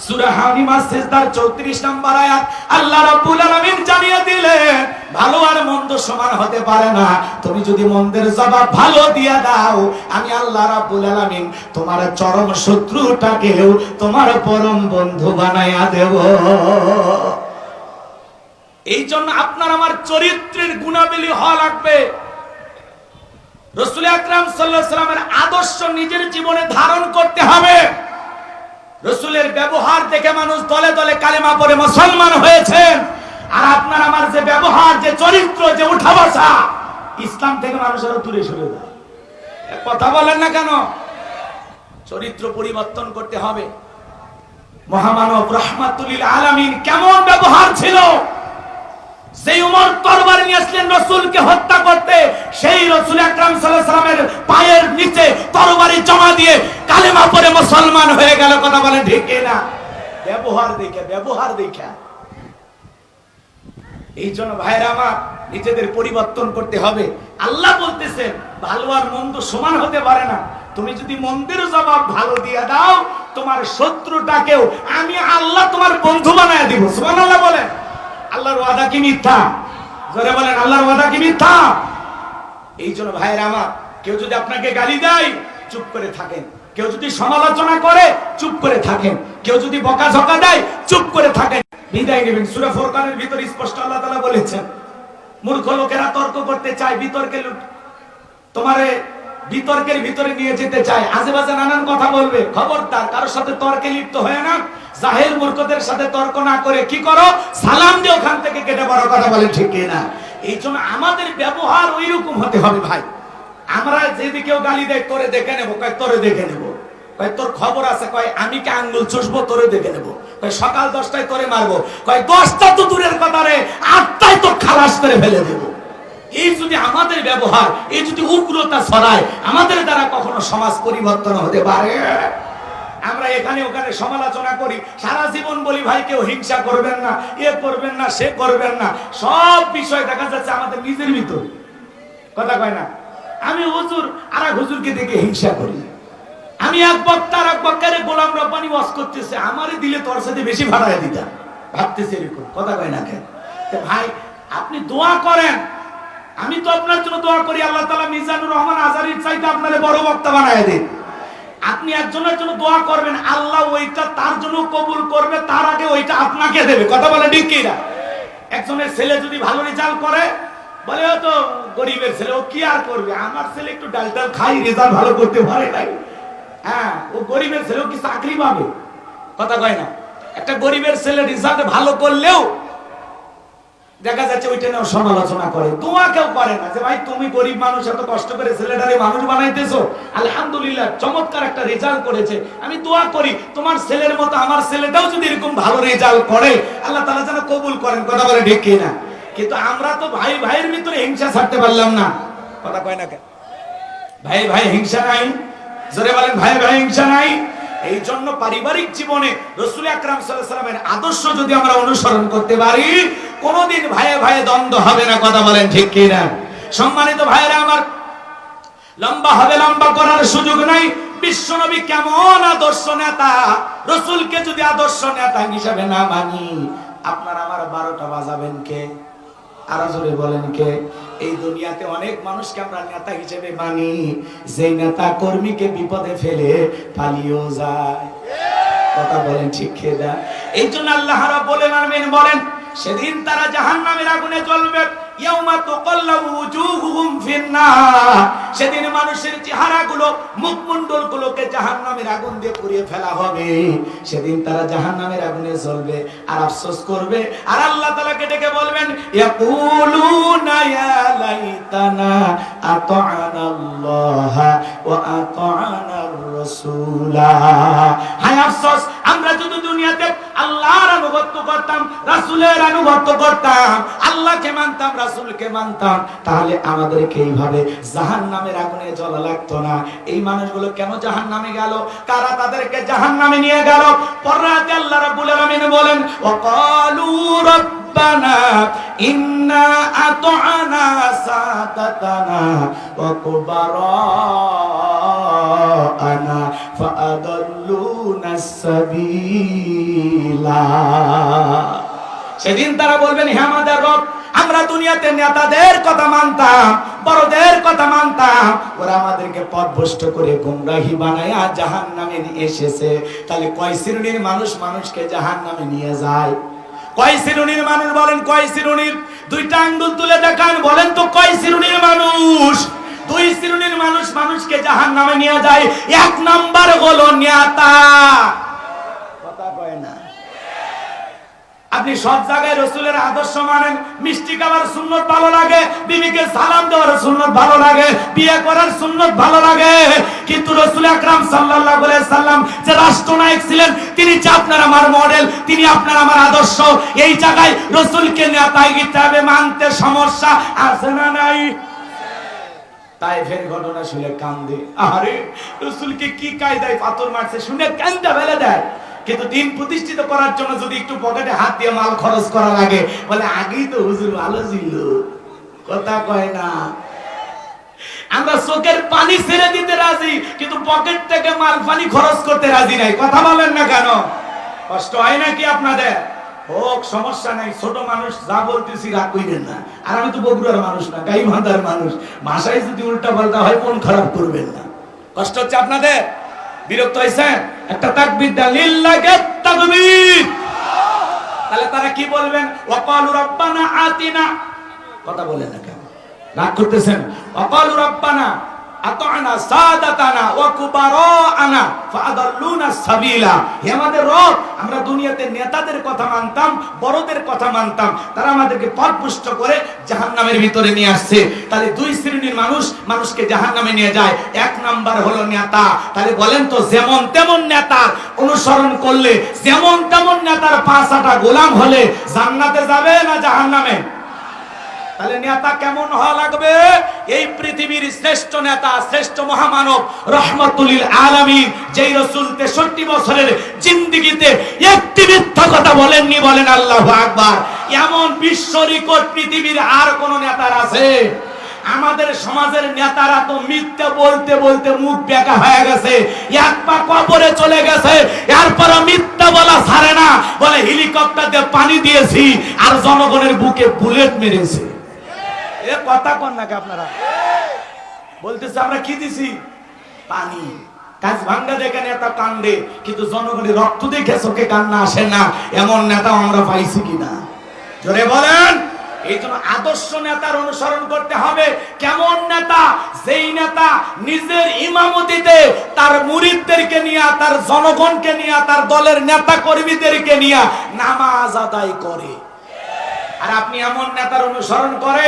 সূরা হামিমা সিজদার 34 নম্বর আয়াত আল্লাহ রাব্বুল আলামিন জানিয়ে দিলেন, ভালো আর মন্দ সমান হতে পারে না। তুমি যদি মন্দের জবাব ভালো দিয়া দাও, আমি আল্লাহ রাব্বুল আলামিন তোমার চরম শত্রুটাকেও তোমার পরম বন্ধু বানায়া দেব। এই জন্য আপনার আমার চরিত্রের গুণাবলী হওয়া লাগবে। রাসূল আকরাম সাল্লাল্লাহু আলাইহি ওয়াসাল্লামের আদর্শ নিজের জীবনে ধারণ করতে হবে। রাসূলের ব্যবহার দেখে মানুষ দলে দলে কালেমা পড়ে মুসলমান হয়েছেন। আর আপনার আমার যে ব্যবহার, যে চরিত্র, যে উঠা বসা, ইসলাম থেকে মানুষ আরো দূরে সরে যায়। কথা বলেন না কেন? চরিত্র পরিবর্তন করতে হবে। মহামানব রাহমাতুল লিল আলামিন কেমন ব্যবহার ছিল? সেই উমর তরবারি নিয়ে আসলেন রাসূলকে হত্যা করতে, সেই রাসূল আকরাম সাল্লাল্লাহু আলাইহি সাল্লামের পায়ের নিচে তরবারি জমা দিয়ে কালেমা পড়ে মুসলমান হয়ে গেল। কথা বলেন ঠিক না? ব্যবহার দেখা। এই জন্য ভাইরা আমার, নিজেদের পরিবর্তন করতে হবে। আল্লাহ বলতেছেন ভালো আর মন্দ সমান হতে পারে না। তুমি যদি মন্দের জবাব ভালো দিয়ে দাও, তোমার শত্রুটাকেও আমি আল্লাহ তোমার বন্ধু বানায় দিব। সুবহানাল্লাহ বলেন। আল্লাহর ওয়াদা কি মিথ্যা? জোরে বলেন, আল্লাহর ওয়াদা কি মিথ্যা? এই জন্য ভাইরা আমার, কেউ যদি আপনাকে গালি দেয় চুপ করে থাকেন, কেউ যদি সমালোচনা করে চুপ করে থাকেন, কেউ যদি বকাঝকা দেয় চুপ করে থাকেন, বিদায় নেবেন। সূরা ফুরকানের ভিতর স্পষ্ট আল্লাহ তাআলা বলেছেন, মূর্খ লোকেরা তর্ক করতে চায়, তোমারে বিতর্কের ভিতরে নিয়ে যেতে চায়, আজেবাজে নানান কথা বলবে। খবরদার, কারোর সাথে তর্কে লিপ্ত হয় না। জাহেল মূর্খদের সাথে তর্ক না করে কি করো, সালাম দিয়ে ওখান থেকে কেটে বড় কথা বলে, ঠিক না? এই জন্য আমাদের ব্যবহার ওই রকম হতে হবে ভাই। আমরা যদি কেউ গালি দেয়, তোরে দেখে নেবো, কয় তোরে দেখে নেবো, কয় তোর খবর আছে, কয় আমি কি আঙ্গুল চুষবো, তোরে দেখে নেবো, কয় সকাল 10টায় তোরে মারবো, কয় 10টা তো দূরের কথা রে, 8টায় তো খালাস করে ফেলে দেবো। এই যদি আমাদের ব্যবহার, এই যদি উগ্রতা ছড়ায়, আমাদের দ্বারা কখনো সমাজ পরিবর্তন হতে পারে? আমরা এখানে ওখানে সমালোচনা করি, সারা জীবন বলি ভাই কেউ হিংসা করবেন না, এ করবেন না, সে করবেন না। সব বিষয় দেখা যাচ্ছে আমাদের নিজের ভিতর। কথা কয় না? আমি হুজুর আর এক হুজুরকে দেখে হিংসা করি। আমি এক বক্তা আর এক বক্তারে গোলাম রব্বানি ওয়াজ করতেছে, আমারই দিলে তোর সাথে বেশি ভাড়ায় দিতাম, ভাবতেছে এরকম। কথা কয় না কেন? ভাই আপনি দোয়া করেন, আমি তো আপনার জন্য দোয়া করি, আল্লাহ তাআলা মিজানুর রহমান আজারির চাইতে আপনারে বড় বক্তা বানায় দেন। আপনি একজনের জন্য দোয়া করবেন, আল্লাহ ওইটা তার জন্য কবুল করবে, তার আগে ওইটা আপনাকে দেবে। কথা বলে ঠিক কি না? একজনের ছেলে যদি ভালো রেজাল্ট করে, বলে তো গরিবের ছেলে, ও কি আর করবে, আমার ছেলে একটু ডাল ডাল খাই, রেজাল্ট ভালো করতে পারে নাই। হ্যাঁ, ও গরিবের ছেলে, ও কি চাকরি পাবে? কথা কয় না? একটা গরিবের ছেলে রেজাল্ট ভালো করলেও দেখা যাচ্ছে ওইটা নিয়ে সমালোচনা করে, দোয়া কেউ করে না যে ভাই তুমি গরিব মানুষ, এত কষ্ট করে ছেলেটারে মানুষ বানাইতেছো, আলহামদুলিল্লাহ চমৎকার একটা রেজাল্ট করেছে, আমি দোয়া করি তোমার ছেলের মতো আমার ছেলেটাও যদি এরকম ভালো রেজাল্ট করে, আল্লাহ তাআলা যেন কবুল করেন। কথা বলে ঠিক কি না? কিন্তু আমরা তো ভাই ভাইয়ের ভিতরে হিংসা ছাড়তে পারলাম না। কথা কয় না কেন? ভাই ভাই হিংসা নাই? জোরে বলেন, ভাই ভাই হিংসা নাই? এই জন্য পারিবারিক জীবনে রাসূল আকরাম সাল্লাল্লাহু আলাইহি ওয়াসাল্লামের আদর্শ যদি আমরা অনুসরণ করতে পারি, কোনদিন ভাইয়ে ভাইয়ে দ্বন্দ্ব হবে না। কথা বলেন ঠিক কি না? সম্মানিত ভাইরা আমার, লম্বা করার সুযোগ নাই। বিশ্বনবী কেমন আদর্শ নেতা, রাসূলকে যদি আদর্শ নেতা হিসেবে না মানি, আপনার আমার 12টা বাজাবেন কে? আরো জোরে বলেন কে? এই দুনিয়াতে অনেক মানুষকে আমরা নেতা হিসেবে মানি, যেই নেতা কর্মীকে বিপদে ফেলে পালিয়েও যায়। কথা বলেন ঠিক কি না? এই জন্য আল্লাহ রাব্বুল আলামিন বলেন, সেদিন তারা জাহান্নামের আগুনে জ্বলবে। ইয়াউমা তুকাল্লাবু ওয়ুজুহুহুম ফিন্নার, সেদিন মানুষের চেহারাগুলো, মুখমণ্ডলগুলোকে জাহান্নামের আগুন দিয়ে পুড়িয়ে ফেলা হবে। সেদিন তারা জাহান্নামের আগুনে জ্বলবে আর আফসোস করবে, আর আল্লাহ তাআলাকে ডেকে বলবেন, ইয়াকুলুনা ইয়া লাইতানা আতা'নাল্লাহা ওয়া আতা'নার রাসূলা। হায় আফসোস, আমরা যদি দুনিয়াতে আল্লাহর আনুগত্য করতাম, রাসূলের আনুগত্য করতাম, আল্লাহকে মানতাম, রাসূলকে মানতাম, তাহলে আমাদেরকে এইভাবে জাহান্নামের আগুনে জ্বলা লাগতো না। এই মানুষগুলো কেন জাহান্নামে গেল? কারা তাদেরকে জাহান্নামে নিয়ে গেল? পররাতে আল্লাহ রাব্বুল আলামিন বলেন, ওয়াকালু রাব্বানা ইন্না আতা'না সাদাতানা ওয়া কুবারা'ানা ফাআদাল্লুনা সাবিলা। সেদিন তারা বলবেন, হে আমাদের রব, আমরা দুনিয়াতে নেতাদের কথা মানতাম, বড়দের কথা মানতাম, ওরা আমাদেরকে পথভ্রষ্ট করে গোমরাহি বানায়া জাহান্নামে নিয়ে এসেছে। তাহলে কয় শ্রেণীর মানুষ মানুষকে জাহান্নামে নিয়ে যায়? কয় শ্রেণীর মানুষ বলেন? কয় শ্রেণীর? দুইটা আঙ্গুল তুলে দেখান, বলেন তো কয় শ্রেণীর মানুষ? দুই শ্রেণীর মানুষ মানুষকে জাহান্নামে নিয়ে যায়। এক নাম্বার হলো নেতা। কথা কয় না? আপনি সব জায়গায় রাসূলের আদর্শ মানেন, মিষ্টি খাবার সুন্নত ভালো লাগে, বিবিকে সালাম দেওয়ার সুন্নত ভালো লাগে, বিয়ে করার সুন্নত ভালো লাগে, কিন্তু রাসূল আকরাম সাল্লাল্লাহু আলাইহি সাল্লাম যে রাষ্ট্রনায়ক ছিলেন, তিনি যে আপনার আমার মডেল, তিনি আপনার আমার আদর্শ, এই জায়গায় রাসূলকে নেতাই হিসেবে মানতে সমস্যা আছে না নাই? তাইফের ঘটনা শুনে কান্দে, আরে রাসূলকে কি কায়দায় পাথর মারছে শুনে কান্দা ফেলে দেয়। কিন্তু দিন প্রতিষ্ঠিত করার জন্য যদি একটু পকেটে হাত দিয়ে মাল খরচ করা লাগে, বলে আগেই তো হুজুর ভালো ছিল, কথা কয় না। আমরা চোখের পানি ছেড়ে দিতে রাজি, কিন্তু পকেট থেকে মাল পানি খরচ করতে রাজি নাই। কথা বলেন না কেন? কষ্ট হয় নাকি আপনাদের? হোক, সমস্যা নাই, ছোট মানুষ, যা বলতেছি রাগ কইবেন না। আর আমি তো বগুড়ার মানুষ না, গাইবান্ধার মানুষ, ভাষায় যদি উল্টা পাল্টা হয় মন খারাপ করবেন না। কষ্ট হচ্ছে আপনাদের? বিরক্ত হয়েছেন? একটা তাকবীর দেন, লিল্লাহি তাকবীর। তাহলে তারা কি বলবেন? ওয়াকালু রাব্বানা আতিনা। কথা বলেন না কেন? রাগ করতেছেন? ওয়াকালু রাব্বানা আতা'না সাদাতানা ওয়া কুবারা'না ফাআদাল্লুনা সাবিলা। হে আমাদের রব, আমরা দুনিয়াতে নেতাদের কথা মানতাম, বড়দের কথা মানতাম, তারা আমাদেরকে পথভ্রষ্ট করে জাহান্নামের ভিতরে নিয়ে আসছে। তাহলে দুই শ্রেণীর মানুষকে জাহান্নামে নিয়ে যায়। এক নাম্বার হলো নেতা। তাহলে বলেন তো, যেমন তেমন নেতার অনুসরণ করলে, যেমন তেমন নেতার পাঁচটা গোলাম হলে জান্নাতে যাবে না জাহান্নামে? তাহলে নেতা কেমন হওয়া লাগবে? এই পৃথিবীর শ্রেষ্ঠ নেতা, শ্রেষ্ঠ মহামানব রহমাতুল লিল আলামিন, যেই রাসূল 63 বছরের জিন্দেগিতে একটি মিথ্যা কথা বলেননি, বলেন আল্লাহু আকবার। এমন বিশ্ব রেকর্ড পৃথিবীর আর কোন নেতার আছে? আমাদের সমাজের নেতারা তো মিথ্যা বলতে বলতে মুখ বেঁকা হয়ে গেছে, এক পা কবরে চলে গেছে, এরপর মিথ্যা বলা ছাড়ে না, বলে হেলিকপ্টার দিয়ে পানি দিয়েছি আর জনগণের বুকে বুলেট মেরেছে। এ কথা কোন নাকি আপনারা? বলতেছে আমরা কি দিছি? পানি। কাজ ভাঙ্গা দেখে নেতা কান্দে, কিন্তু জনগণের রক্ত দেখে চোখে কান্না আসে না। এমন নেতা আমরা পাইছি কিনা? জোরে বলেন। এই জন্য আদর্শ নেতার অনুসরণ করতে হবে। কেমন নেতা? যেই নেতা নিজের ইমামতিতে তার মুরিদদেরকে নিয়ে, তার জনগণকে নিয়ে, তার দলের নেতা কর্মীদেরকে নিয়ে নামাজ আদায় করে। আর আপনি এমন নেতার অনুসরণ করে,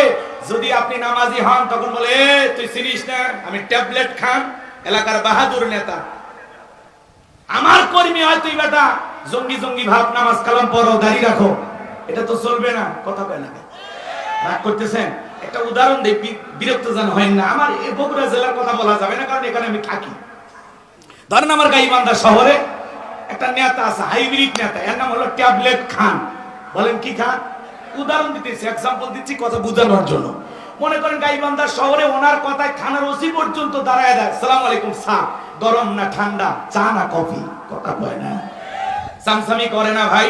যদি আপনি নামাজি হন, তখন বলে তুই চিনিস না আমি ট্যাবলেট খান, এলাকার বাহাদুর নেতা। আমার কর্মী হয় তুই বেটা জঙ্গি জঙ্গি ভাব, নামাজ কালাম পড়ো, দাঁড়িয়ে রাখো, এটা তো চলবে না। কথা কয় না? রাগ করতেছেন? একটা উদাহরণ দেই, বিরক্ত যেন হয় না। আমার এই বগুড়া জেলার কথা বলা যাবে না, কারণ এখানে আমি থাকি। ধরেন আমার গাইবান্ধা শহরে একটা নেতা আছে, হাইব্রিড নেতা, এর নাম হলো ট্যাবলেট খান। বলেন কি খান? উদাহরণ দিতেছি, এক্সাম্পল দিচ্ছি কথা বোঝানোর জন্য। মনে করেন গাইবান্ধা শহরে ওনার কথায় থানার ওসি পর্যন্ত দাঁড়ায় দেয়, সালাম আলাইকুম স্যার, গরম না ঠান্ডা, চা না কফি? কথা কয় না? সামসামি করে না ভাই?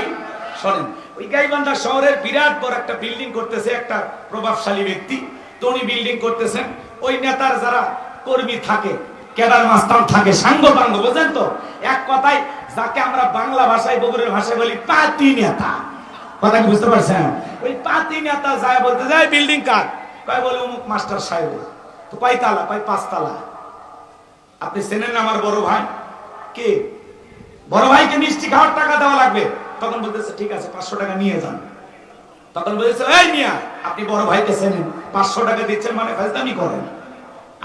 শোনেন, ওই গাইবান্ধা শহরের বিরাট বড় একটা বিল্ডিং করতেছে একটা প্রভাবশালী ব্যক্তি। তো উনি বিল্ডিং করতেছেন, ওই নেতার যারা কর্মী থাকে, কেডার মাস্তান থাকে, সাঙ্গ পাঙ্গ, বোঝেন তো? এক কথায় যাকে আমরা বাংলা ভাষায়, বগুড়ার ভাষায় বলি পাতি নেতা। কথা কি বুঝতে পারছেন? ওই পাতি নেতা যায় বলতে যায় বিল্ডিং কার? কয় বলে অমুক মাস্টার সাহেব। তো কয় তালা? কয় 5 তালা। আপনি চেনেন আমার বড় ভাই কে? বড় ভাইকে মিষ্টি খাওয়ার টাকা দেওয়া লাগবে। তখন বলতেছে ঠিক আছে 500 টাকা নিয়ে যান। তখন বলতেছে এই মিয়া, আপনি বড় ভাইকে চেনেন, 500 টাকা দিচ্ছেন মানে ফাজলামি করেন।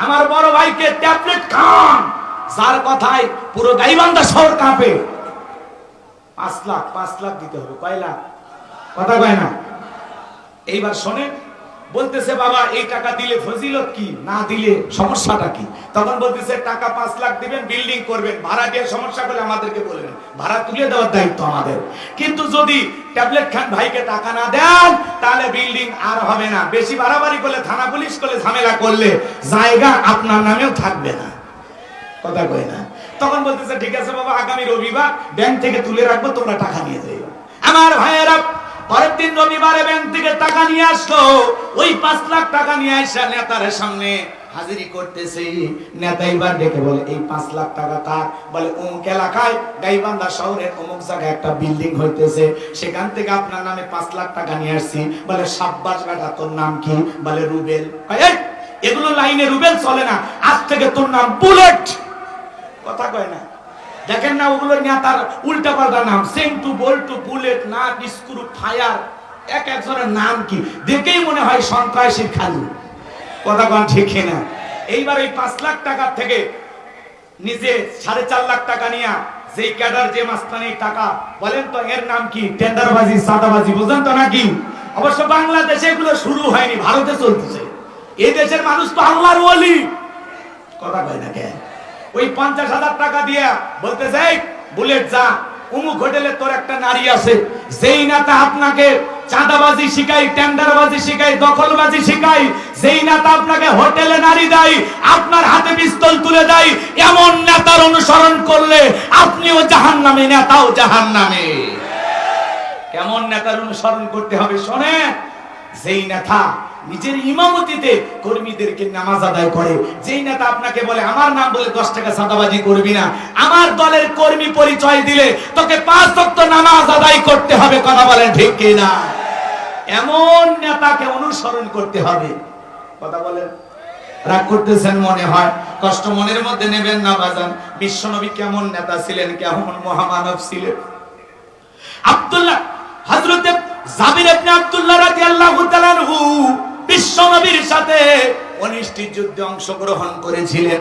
আমার বড় ভাইকে ট্যাবলেট খান, যার কথায় পুরো গাইবান্ধা শহর কাঁপে। 5 লাখ দিতে হবে। কয় লাখ? কথা কয় না? এইবার শোনেন, বলতেছে বাবা এই টাকা দিলে ফজিলত কি, না দিলে সমস্যাটা কি? তখন বলতেছে টাকা 5 লাখ দিবেন, বিল্ডিং করবেন, ভাড়া দিয়ে সমস্যা করলে আমাদেরকে বলবেন, ভাড়া তুলে দেওয়ার দায়িত্ব আমাদের। কিন্তু যদি ট্যাবলেট খান ভাইকে টাকা না দেন, তাহলে বিল্ডিং আর হবে না। বেশি বাড়াবাড়ি করলে, থানা পুলিশ করলে, ঝামেলা করলে জায়গা আপনার নামেও থাকবে না। কথা কয় না? তখন বলতেছে ঠিক আছে বাবা, আগামী রবিবার ব্যাংক থেকে তুলে রাখবো, তোমরা টাকা নিয়ে যাও। আমার ভাইয়েরা পরের দিন রবিবারে ব্যাংক থেকে টাকা নিয়ে আসলো। ওই 5 লাখ টাকা নিয়ে আসা নেতার সামনে হাজিরি করতেছে। নেতা এবার ডেকে বলে এই 5 লাখ টাকা কার? বলে অমুক এলাকায় গাইবান্ধা শহরের অমুক জায়গায় একটা বিল্ডিং হইতেছে, সেখান থেকে আপনার নামে 5 লাখ টাকা নিয়ে আসছি। বলে সাব্বাস বেটা, তোর নাম কি? বলে রুবেল। এগুলো লাইনে রুবেল চলে না, আজ থেকে তোর নাম বুলেট। কথা কয় না? দেখেন না ওগুলো নেতার উল্টা পাল্টা নাম, সেন্টু, বল্টু, বুলেট, নাট, স্ক্রু, ফায়ার, এক একজনের নাম কি দেখেই মনে হয় সন্ত্রাসীর খালু। কথা কোন ঠিক না? এইবার এই 5 লাখ টাকার থেকে নিজে 4.5 লাখ টাকা নিয়া যেই ক্যাডার যে মাস্তানি টাকা বলেন তো এর নাম কি? টেন্ডারবাজি, সাদাবাজি, বুঝেন তো নাকি? অবশ্য বাংলাদেশে এগুলো শুরু হয়নি, ভারতে চলতেছে। এই দেশের মানুষ তো আল্লাহর ওলি, কথা কয় না কেন? ওই 50,000 টাকা দিয়া বলতেছে এই বুলেট যা অমুক হোটেলে তোর একটা নারী আছে, যেই নেতা আপনাকে চাঁদাবাজি শিখাই, টেন্ডারবাজি শিখাই, দখলবাজি শিখাই, যেই নেতা আপনাকে হোটেলে নারী দেয়, আপনার হাতে পিস্তল তুলে দেয়, এমন নেতার অনুসরণ করলে আপনিও জাহান্নামে, নেতাও জাহান্নামে। কেমন নেতার অনুসরণ করতে হবে শোনেন। যেই নেতা নিজের ইমামতিতে কর্মীদেরকে নামাজ আদায় করে, যেই নেতা আপনাকে বলে আমার নাম বলে 10 টাকা সাদাবাজি করবি না, আমার দলের কর্মী পরিচয় দিলে তোকে 5 ওয়াক্ত নামাজ আদায় করতে হবে, কথা বলেন ঠিক কি না? এমন নেতাকে অনুসরণ করতে হবে। কথা বলেন, রাগ করতেছেন মনে হয়, কষ্ট মনের মধ্যে নেবেন না বাজান। বিশ্বনবী কেমন নেতা ছিলেন, কেমন মহামানব ছিলেন। আব্দুল্লাহ হযরত জাবির ইবনে আব্দুল্লাহ রাদিয়াল্লাহু তাআলা আনহু বিশ্বনবীর সাথে 19টি যুদ্ধে অংশগ্রহণ করেছিলেন,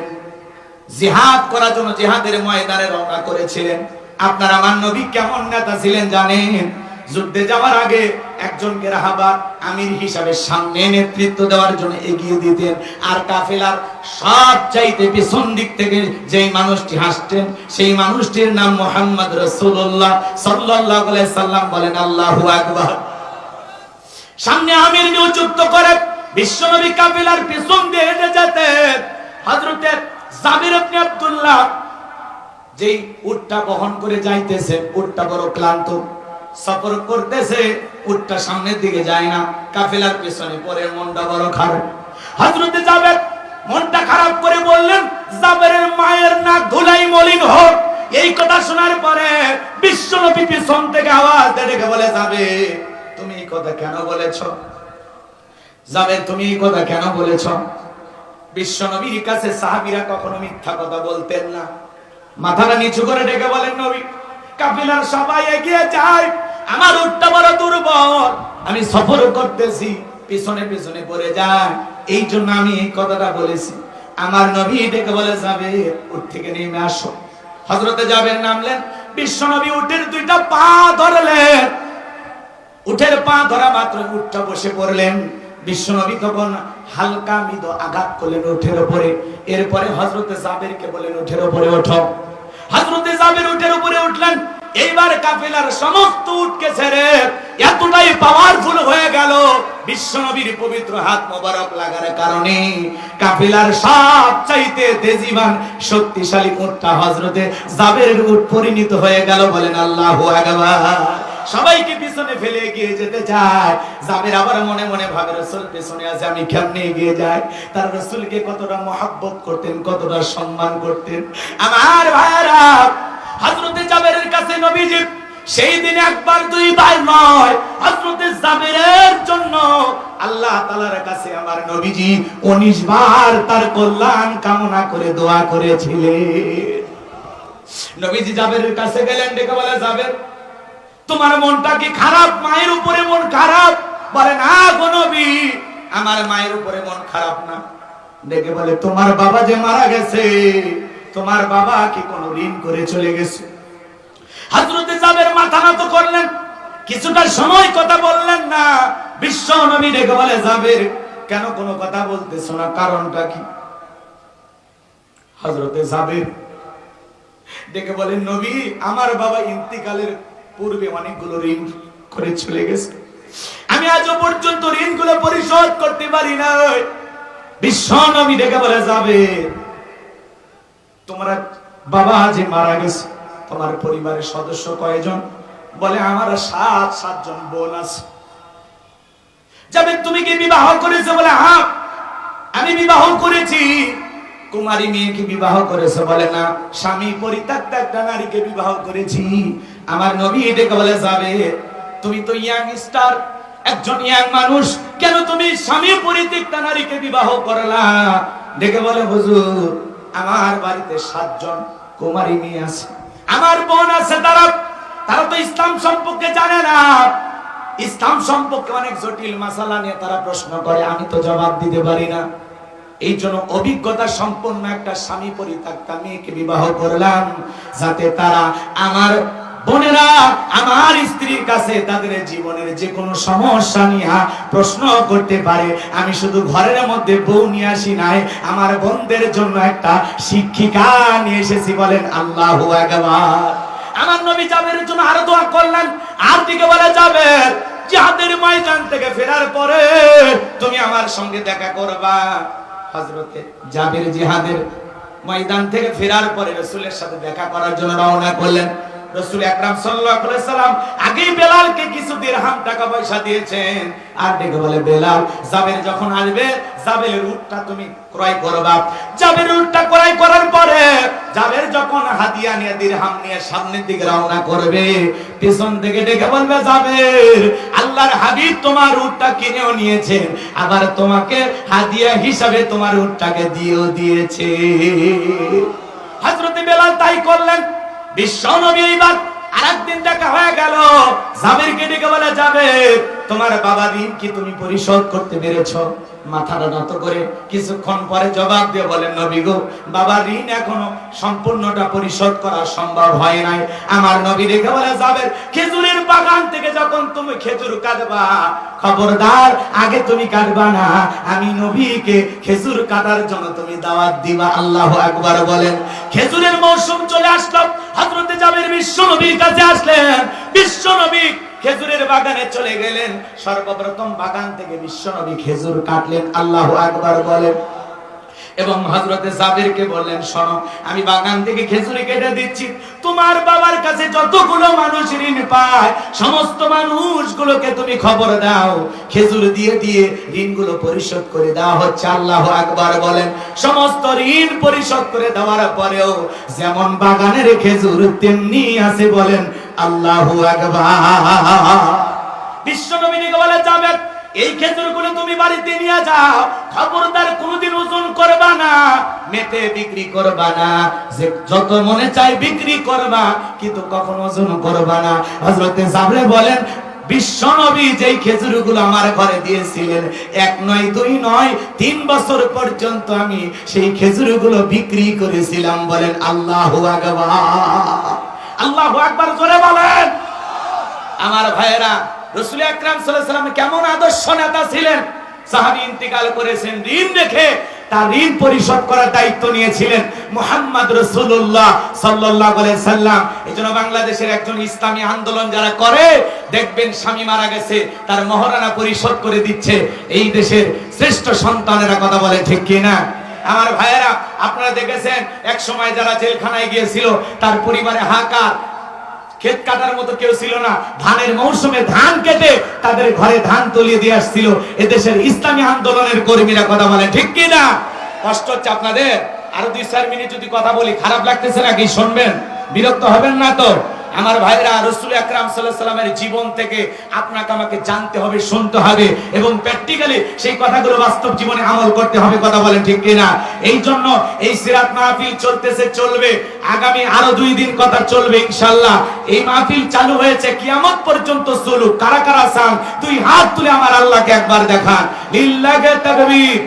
জিহাদ করার জন্য জিহাদের ময়দানে রওনা করেছিলেন। আপনার আমার নবী কেমন নেতা ছিলেন জানেন? যুদ্ধে যাওয়ার আগে একজনকে রাহাবার আমির হিসাবে সামনে নেতৃত্ব দেওয়ার জন্য এগিয়ে দিতেন, আর কাফেলার সব চাইতে পিছন দিক থেকে যেই মানুষটি হাসতেন সেই মানুষটির নাম মুহাম্মদ রাসূলুল্লাহ সাল্লাল্লাহু আলাইহি সাল্লাম। বলেন আল্লাহু আকবার। সামনে আমির নিযুক্ত করে বিশ্বনবী কাফেলার পিছন দিয়ে হেঁটে যেতেন। হযরত জাবির ইবনে আব্দুল্লাহ যেই উটটা বহন করে যাইতেছে, উটটা বড় ক্লান্ত, সফর করতেছে, উটটা সামনের দিকে যায় না, কাফেলার পিছনে পড়ে, মনটা বড় খারাপ। হযরত জাবের মনটা খারাপ করে বললেন, জাবেরের মায়ের নাক ধুলাই মলিন হোক। এই কথা শোনার পরে বিশ্বনবী পিছন থেকে আওয়াজ দিয়ে বলে, যাবে তুমি এই কথা কেন বলেছো? জাবের তুমি এই কথা কেন বলেছো? বিশ্বনবীর কাছে সাহাবীরা কখনো মিথ্যা কথা বলতেন না। মাথাটা নিচু করে ডেকে বলেন, নবী কাফেলার সবাই এগিয়ে যায়, আমার উটটা বড় দুর্বল, আমি সফর করতেছি, পিছনে পিছনে পড়ে যায়, এই জন্য আমি এই কথাটা বলেছি। আমার নবী ডেকে বলে, যাবে উট থেকে নেমে আসো। হযরতে জাবের নামলেন, বিশ্বনবী উটের 2টা পা ধরলেন। উটের পা ধরা মাত্র উটটা বসে পড়লেন। বিশ্বনবী তখন হালকা মৃদু আঘাত করলেন উটের উপরে। এরপরে হযরতে জাবেরকে বলেন, উটের উপরে ওঠো। হযরতে জাবের উটের উপরে উঠলেন। এইবার কাফেলার সমস্ত উটকে ছেড়ে এতটাই পাওয়ারফুল হয়ে গেল বিশ্বনবীর পবিত্র হাত মোবারক লাগার কারণে, কাফেলার সবচাইতে তেজিবান শক্তিশালী উটটা হযরতে জাবেরের উট পরিণত হয়ে গেল। বলেন আল্লাহু আকবার। সবাইকে পিছনে ফেলে এগিয়ে যেতে চায়। জাবের আবার মনে মনে ভাবে, রাসূল পিছনে আছে, আমি কেমনে এগিয়ে যাই? তার রাসূলকে কতটা মহব্বত করতেন, কতটা সম্মান করতেন। আমার ভাইরা, হযরতে জাবেরের কাছে নবীজি সেই দিন একবার দুইবার নয়, হযরতে জাবেরের জন্য আল্লাহ তাআলার কাছে আমার নবীজি 19 বার তার কল্যাণ কামনা করে দোয়া করেছিলেন। নবীজি জাবেরের কাছে গেলেন, ডেকে বলে, জাবের তোমার মনটা কি খারাপ? মায়ের উপরে মন খারাপ? বলে, না গো নবী, আমার মায়ের উপরে মন খারাপ না। ডেকে বলে, তোমার বাবা যে মারা গেছে, তোমার বাবা কি কোনো ঋণ করে চলে গেছে? হযরতে জাবের মাথা নত করলেন, কিছুটা সময় কথা বললেন না। বিশ্ব নবী ডেকে বলে, জাবের কেন কোনো কথা বলতেছ না, কারণটা কি? হযরতে জাবের ডেকে বলেন, নবী আমার বাবা ইন্তিকালের পূর্বে অনেকগুলো ঋণ করে চলে গেছে, আমি আজও পর্যন্ত ঋণগুলো পরিশোধ করতে পারি না। বিশ্ব নবী ডেকে বলে, জাবের তোমার বাবা যে মারা গেছে, তোমার পরিবারের সদস্য কয়জন? বলে, আমার 7 জন বোন আছে। জাবের তুমি কি বিবাহ করেছো? বলে, হ্যাঁ আমি বিবাহ করেছি। কুমারী মেয়েকে বিবাহ করেছে? বলে, না স্বামী পরিত্যক্ত একটা নারীকে বিবাহ করেছি। আমার নবী ডেকে বলে, যাবে তুমি তো ইয়াং স্টার, একজন ইয়াং মানুষ, কেন তুমি স্বামী পরিত্যক্ত নারীকে বিবাহ করলা? ডেকে বলে, হুজুর আমার বাড়িতে 7 জন কুমারী মেয়ে আছে, আমার বোন আছে, তারা তো ইসলাম সম্পর্কে জানে না। ইসলাম সম্পর্কে অনেক জটিল মাসালা নিয়ে তারা প্রশ্ন করে, আমি তো জবাব দিতে পারি না। এই জন্য অভিজ্ঞতা সম্পন্ন একটা স্বামী পরিত্যক্তা মেয়েকে বিবাহ করলাম, যাতে তারা আমার বোনেরা আমার স্ত্রীর কাছে তাদের জীবনের যে কোনো সমস্যা নিয়ে প্রশ্ন করতে পারে। আমি শুধু ঘরের মধ্যে বউ নিয়ে আসি নাই, আমার বোনদের জন্য একটা শিক্ষিকা নিয়ে এসেছি। বলেন আল্লাহু আকবার। আমার নবী জাবেরের জন্য আরো দোয়া করলেন। আর দিকে বলে, জাবের, জিহাদের ময়দান থেকে ফেরার পরে তুমি আমার সঙ্গে দেখা করবা। হযরতে জাবের জিহাদের ময়দান থেকে ফেরার পরে রাসূলের সাথে দেখা করার জন্য রওনা করলেন। রাসূল আকরাম সাল্লাল্লাহু আলাইহি সাল্লাম আগেই বেলালকে কিছু দিরহাম টাকা পয়সা দিয়েছেন। আর ডেকে বলে, বেলাল, জাবের যখন আসবে জাবেরের উটটা তুমি ক্রয় করবা। জাবেরের উটটা ক্রয় করার পরে জাবের যখন হাদিয়া নিয়ে দিরহাম নিয়ে সামনের দিকে রওনা করবে, পেছন থেকে ডেকে বলবে, জাবের, আল্লাহর হাবিব তোমার উটটা কিনেও নিয়েছেন, আবার তোমাকে হাদিয়া হিসাবে তোমার উটটাকে দিয়েও দিয়েছে। হযরত বেলাল তাই করলেন। বিশ্ব নবী এইবার আরেকদিন দেখা হয়ে গেল। জাবেরকে ডেকে বলে, জাবের, তোমার বাবা ঋণ কি তুমি পরিশোধ করতে পেরেছো? মাথাটা নত করে কিছুক্ষণ পরে জবাব দিয়ে বলেন, নবী গো, বাবা ঋণ এখনো সম্পূর্ণটা পরিশোধ করা সম্ভব হয় নাই। আমার নবী ডেকে বলে, জাবের, খেজুরের বাগান থেকে যখন তুমি খেজুর কাটবা, খবরদার আগে তুমি কাটবা না, আমি নবীকে খেজুর কাটার জন্য তুমি দাওয়াত দিবা। আল্লাহু আকবার বলেন। খেজুরের মৌসুম চলে আসলো। হযরতে জাবের বিশ্ব নবীর কাছে আসলেন। বিশ্ব নবী খেজুরের বাগানে চলে গেলেন। সর্বপ্রথম বাগান থেকে বিশ্ব নবী খেজুর কাটলেন। আল্লাহু আকবার বলেন। এবং হযরতে জাবেরকে বললেন, শোনো, আমি বাগান থেকে খেজুর কেটে দিচ্ছি, তোমার বাবার কাছে যতগুলো মানুষ ঋণ পায় সমস্ত মানুষগুলোকে তুমি খবর দাও, খেজুর দিয়ে দিয়ে ঋণগুলো পরিশোধ করে দেওয়া হচ্ছে। আল্লাহু আকবার বলেন। সমস্ত ঋণ পরিশোধ করে দেওয়ার পরেও যেমন বাগানের খেজুর তেমনি আছে। বলেন আল্লাহু আকবার। বিশ্বনবীকে বলে, জাবের, এই খেজুরগুলো তুমি বাড়িতে নিয়ে যাও, খবরদার কোনোদিন ওজন করবা না, মেপে বিক্রি করবা না, যে যত মনে চাই বিক্রি করবা, কিন্তু কখনো ওজন করবা না। হযরতে জাবের বলেন, বিশ্বনবী যেই খেজুরগুলো আমার ঘরে দিয়েছিলেন, 1 নয় 2 নয় 3 বছর পর্যন্ত আমি সেই খেজুরগুলো বিক্রি করেছিলাম। বলেন আল্লাহু আকবার। আল্লাহু আকবার জোরে বলেন। আমার ভাইয়েরা, রাসূল আকরাম সাল্লাল্লাহু আলাইহি ওয়াসাল্লাম কেমন আদর্শ নেতা ছিলেন। সাহাবী ইন্তেকাল করেছেন, ঋণ রেখে তার ঋণ পরিশোধ করার দায়িত্ব নিয়েছিলেন মুহাম্মদ রাসূলুল্লাহ সাল্লাল্লাহু আলাইহি সাল্লাম। এজন্য বাংলাদেশের একজন ইসলামী আন্দোলন যারা করে, দেখবেন স্বামী মারা গেছে, তার মহারণা পরিশোধ করে দিচ্ছে এই দেশের শ্রেষ্ঠ সন্তানেরা। কথা বলে ঠিক কি না? আমার ভাইয়েরা, আপনারা দেখেছেন এক সময় যারা জেলখানায় গিয়েছিল, তার পরিবারে হাহাকার, ক্ষেত কাটার মতো কেউ ছিল না। ধানের মৌসুমে ধান কেটে তাদের ঘরে ধান তুলিয়ে দিয়ে আসছিল এদেশের ইসলামী আন্দোলনের কর্মীরা। কথা বলেন ঠিক কি না? কষ্ট হচ্ছে আপনাদের? আরো 2-4 মিনিট যদি কথা বলি, খারাপ লাগতেছে নাকি? শুনবেন, বিরক্ত হবেন না তো? আমার ভাইরা, রাসূল আকরাম সাল্লাল্লাহু আলাইহি সাল্লামের জীবন থেকে আপনাকে আমাকে জানতে হবে, শুনতে হবে এবং প্র্যাকটিক্যালি সেই কথাগুলো বাস্তব জীবনে আমল করতে হবে। কথা বলেন ঠিক কি না? এই জন্য এই সিরাত মাহফিল চলতেছে, চলবে, আগামী আরো 2 দিন কথা চলবে ইনশাআল্লাহ। এই মাহফিল চালু হয়েছে, কিয়ামত পর্যন্ত চলুক। কারা কারা চান 2 হাত তুলে আমার আল্লাহকে একবার দেখান। লিল্লাহি তাকবীর।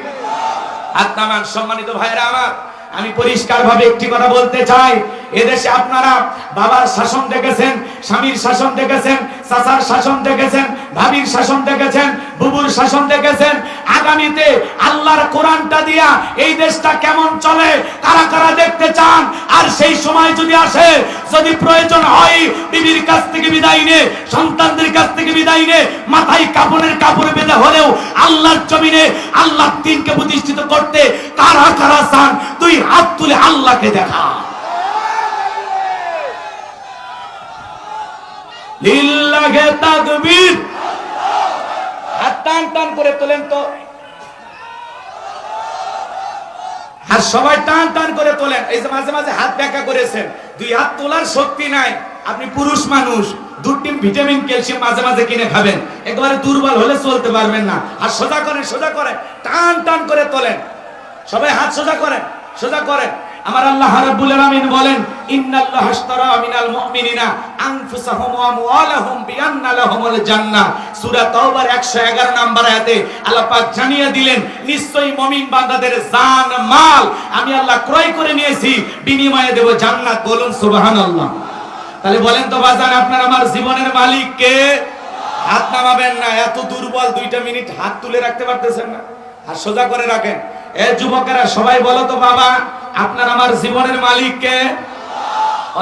হাত নামান। সম্মানিত ভাইরা আমার, আমি পরিষ্কার ভাবে একটি কথা বলতে চাই। এদেশে আপনারা বাবার শাসন দেখেছেন, স্বামীর শাসন দেখেছেন, চাচার শাসন দেখেছেন, ভাবির শাসন দেখেছেন, বুবুর শাসন দেখেছেন। আগামীতে আল্লাহর কোরআনটা দিয়া এই দেশটা কেমন চলে কারা কারা দেখতে চান? আর সেই সময় যদি আসে, যদি প্রয়োজন হয় বিবির কাছ থেকে বিদায় নিয়ে, সন্তানদের কাছ থেকে বিদায় নিয়ে, মাথায় কাপড়ের কাপড় বেঁধে হলেও আল্লাহর জমিনে আল্লাহর দ্বীনকে প্রতিষ্ঠিত করতে কারা কারা চান? 2 হাত তুলে আল্লাহকে দেখা। লিল্লাহি তাকবীর। হাত টান টান করে তোলেন তো, আর সবাই টান টান করে তোলেন। এই যে মাঝে মাঝে হাত ব্যাকা করেছেন, 2 হাত তোলার শক্তি নাই। আপনি পুরুষ মানুষ, 2 টিম ভিটামিন ক্যালসিয়াম মাঝে মাঝে কিনে খাবেন, একেবারে দুর্বল হলে চলতে পারবেন না। আর সোজা করেন, সোজা করেন, টান টান করে তোলেন। সবাই হাত সোজা করেন, সোজা করেন। আমার আল্লাহ রাব্বুল আলামিন বলেন ইন্নাল্লাহা আশতারা মিনাল মুমিনিনা আনফুসাহুম ওয়া আমওয়ালাহুম বিআন্না লাহুমুল জান্নাহ। সূরা তাওবার 111 নম্বর আয়াতে আল্লাহ পাক জানিয়ে দিলেন নিশ্চয়ই মুমিন বান্দাদের জান মাল আমি আল্লাহ ক্রয় করে নিয়েছি, বিনিময়ে দেব জান্নাত। বলুন সুবহানাল্লাহ। তাহলে বলেন তো বাজান আপনার আমার জীবনের মালিক কে? হাত নামাবেন না, এত দুর্বল 2টা মিনিট হাত তুলে রাখতে পারতেছেন না, হাত সোজা করে রাখেন। এ যুবকেরা সবাই বলো তো বাবা আপনার আমার জীবনের মালিক কে?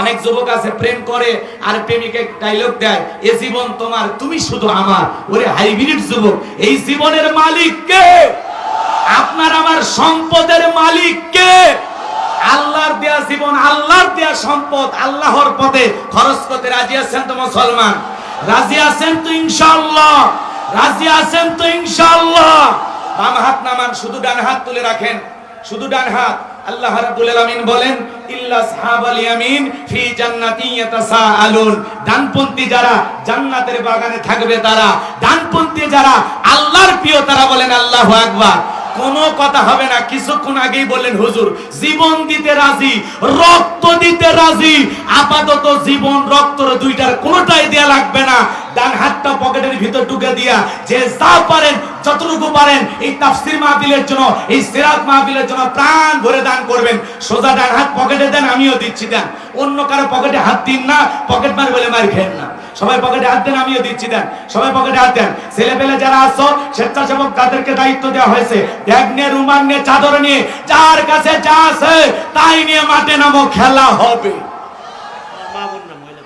অনেক যুবক আছে প্রেম করে আর প্রেমিকে ডায়লগ দেয় এ জীবন তোমার তুমি শুধু আমার। ওরে হাইব্রিড যুবক, এই জীবনের মালিক কে? আপনার আমার সম্পদের মালিক কে? আল্লাহর দেয়া জীবন, আল্লাহর দেয়া সম্পদ আল্লাহর পথে খরচ করতে রাজি আছেন তো মুসলমান? রাজি আছেন তো ইনশাআল্লাহ? রাজি আছেন তো ইনশাআল্লাহ? বাম হাত নামান, শুধু ডান হাত তুলে রাখেন, শুধু ডান হাত। আল্লাহ রাব্বুল আলামিন বলেন ইল্লা আসহাবাল ইয়ামিন ফি জান্নাতিন ইয়াতাসাআলুন। ডানপন্থী যারা জান্নাতের বাগানে থাকবে তারা, ডানপন্থী যারা আল্লাহর প্রিয় তারা বলেন আল্লাহু আকবার। কোনো কথা হবে না। কিছুক্ষণ আগেই বললেন হুজুর জীবন দিতে রাজি, রক্ত দিতে রাজি। আপাতত জীবন রক্তর দুইটার কোনোটাই দেয়া লাগবে না। ডান হাতটা পকেটের ভিতর ঢুকে দিয়া যে যা পারেন যতটুকু পারেন এই তাফসীর মাহফিলের জন্য, এই সিরাত মাহফিলের জন্য প্রাণ ভরে দান করবেন। সোজা ডান হাত পকেটে দেন, আমিও দিচ্ছি দেন। অন্য কারো পকেটে হাত দিন না, পকেট মার বলে মার খেন না। সবাই পকেটে হাত দেন, আমিও দিচ্ছি দেন। সবাই পকেটে হাত দেন। ছেলে পেলে যারা আছো স্বেচ্ছাসেবক তাদেরকে দায়িত্ব দেওয়া হয়েছে, ব্যাগ নিয়ে রুমাল নিয়ে চাদর নিয়ে যার কাছে যা আছে তাই নিয়ে মাঠে নামো, খেলা হবে।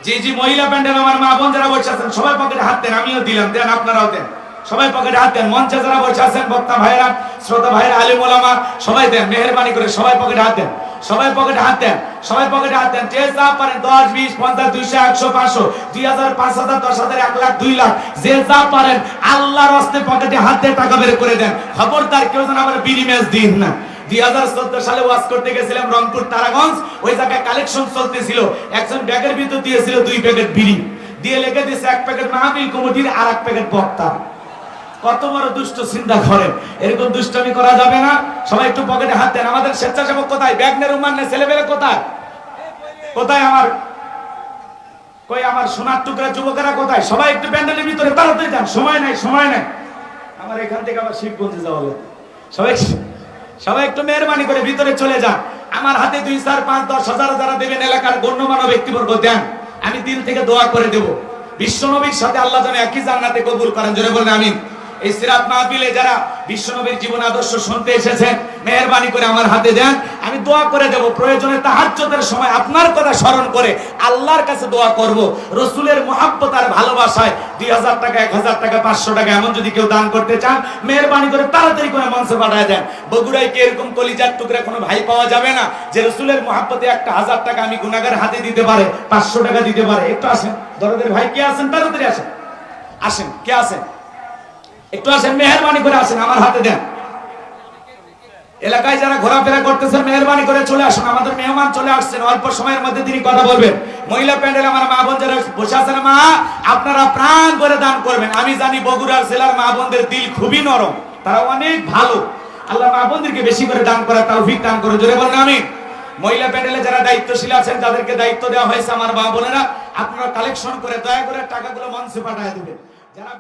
জি জি মহিলা প্যান্ডেল আমার মা বোন যারা বসে আছেন সবাই পকেটে হাত দেন, আমিও দিলাম, দেন আপনারাও দেন। সবাই পকেটে হাত দেন। মঞ্চে যারা বসে আছেন বক্তা ভাইরা, শ্রোতা ভাইরা, আলেম ওলামা সবাই দেন, মেহেরবানি করে সবাই পকেটে হাত দেন। সবাই পকেটে হাত দেন, সবাই পকেটে হাত দেন। যে যা পারেন 10 20 50 200 100 500 2000 5000 10000 1 লাখ 2 লাখ যে যা পারেন আল্লাহর রাস্তায় পকেটে হাত দিয়ে টাকা বের করে দেন। খবরদার কেউ যেন আবার বিড়ি ম্যাচ দিন না। 2014 সালে ওয়াজ করতে গেছিলাম রংপুর তারাগঞ্জ, ওই জায়গায় কালেকশন চলতেছিল। একজন ব্যাগের ভিতর দিয়েছিল 2 প্যাকেট বিড়ি, দিয়ে লিখে দিয়েছে 1 প্যাকেট মাহফিল কমিটির আর 1 প্যাকেট বক্তা। কত বড় দুষ্ট চিন্তা করেন, এরকম দুষ্টামি করা যাবে না। সবাই একটু পকেটে হাত দেন। আমাদের স্বেচ্ছাসেবক কোথায়? ব্যাগ নে রুমাল নে, ছেলেবেলে কোথায়? কোথায় আমার কই আমার সোনার টুকরা যুবকেরা কোথায়? সবাই একটু প্যান্ডেলের ভিতরে তাড়াতাড়ি যান, সময় নাই, সময় নাই। আমার এখান থেকে আবার শিবগঞ্জে যাওয়া লাগে। সবাই সবাই একটু মেহরবানি করে ভিতরে চলে যান। আমার হাতে 2 4 5 10 হাজার যারা দেবেন এলাকার গণ্যমান্য ব্যক্তিবর্গ দেন, আমি দিল থেকে দোয়া করে দেব বিশ্বনবীর সাথে আল্লাহ যেন একই জান্নাতে কবুল করেন। জোরে বলেন আমিন। এই সিরাত মাহফিলে যারা বিশ্বনবীর জীবন আদর্শ শুনতে এসেছেন মেহেরবানি করে আমার হাতে দেন, আমি দোয়া করে দেব। প্রয়োজনে তাহাজ্জুদের সময় আপনার কথা স্মরণ করে আল্লাহর কাছে দোয়া করব। রাসূলের মুহাব্বত আর ভালোবাসায় 2000 টাকা 1000 টাকা 500 টাকা এমন যদি কেউ দান করতে চান মেহেরবানি করে তাড়াতাড়ি করে মঞ্চে পাঠিয়ে দেন। বগুড়ায় কি এরকম কলিজার টুকরা কোনো ভাই পাওয়া যাবে না যে রাসূলের মুহাব্বতে একটা 1000 টাকা আমি গুনাহগার হাতে দিতে পারে, 500 টাকা দিতে পারে? একটু আসেন দরদের ভাই, কে আছেন তাড়াতাড়ি আসেন, আসেন কে আছেন একটু আসেন, মেহেরবানি করে আসেন, আমার হাতে দেন। এলাকায় যারা ঘোরাফেরা করতেছেন মেহেরবানি করে চলে আসুন। আমাদের মেহমান চলে আসছেন, অল্প সময়ের মধ্যে তিনি কথা বলবেন। মহিলা প্যান্ডেল আমার মা বোন যারা বসে আছেন, মা আপনারা প্রাণ করে দান করবেন। আমি জানি বগুড়ার জেলার মা বোনদের দিল খুবই নরম, তারা অনেক ভালো। আল্লাহ মা বোনদেরকে বেশি করে দান করার তৌফিক দান করুন। জোরে বলেন আমিন। মহিলা প্যান্ডেলে যারা দায়িত্বশীল আছেন তাদেরকে দায়িত্ব দেওয়া হয়েছে আমার মা বোনেরা, আপনারা কালেকশন করে দয়া করে টাকাগুলো মঞ্চে পাঠিয়ে দেবেন। যারা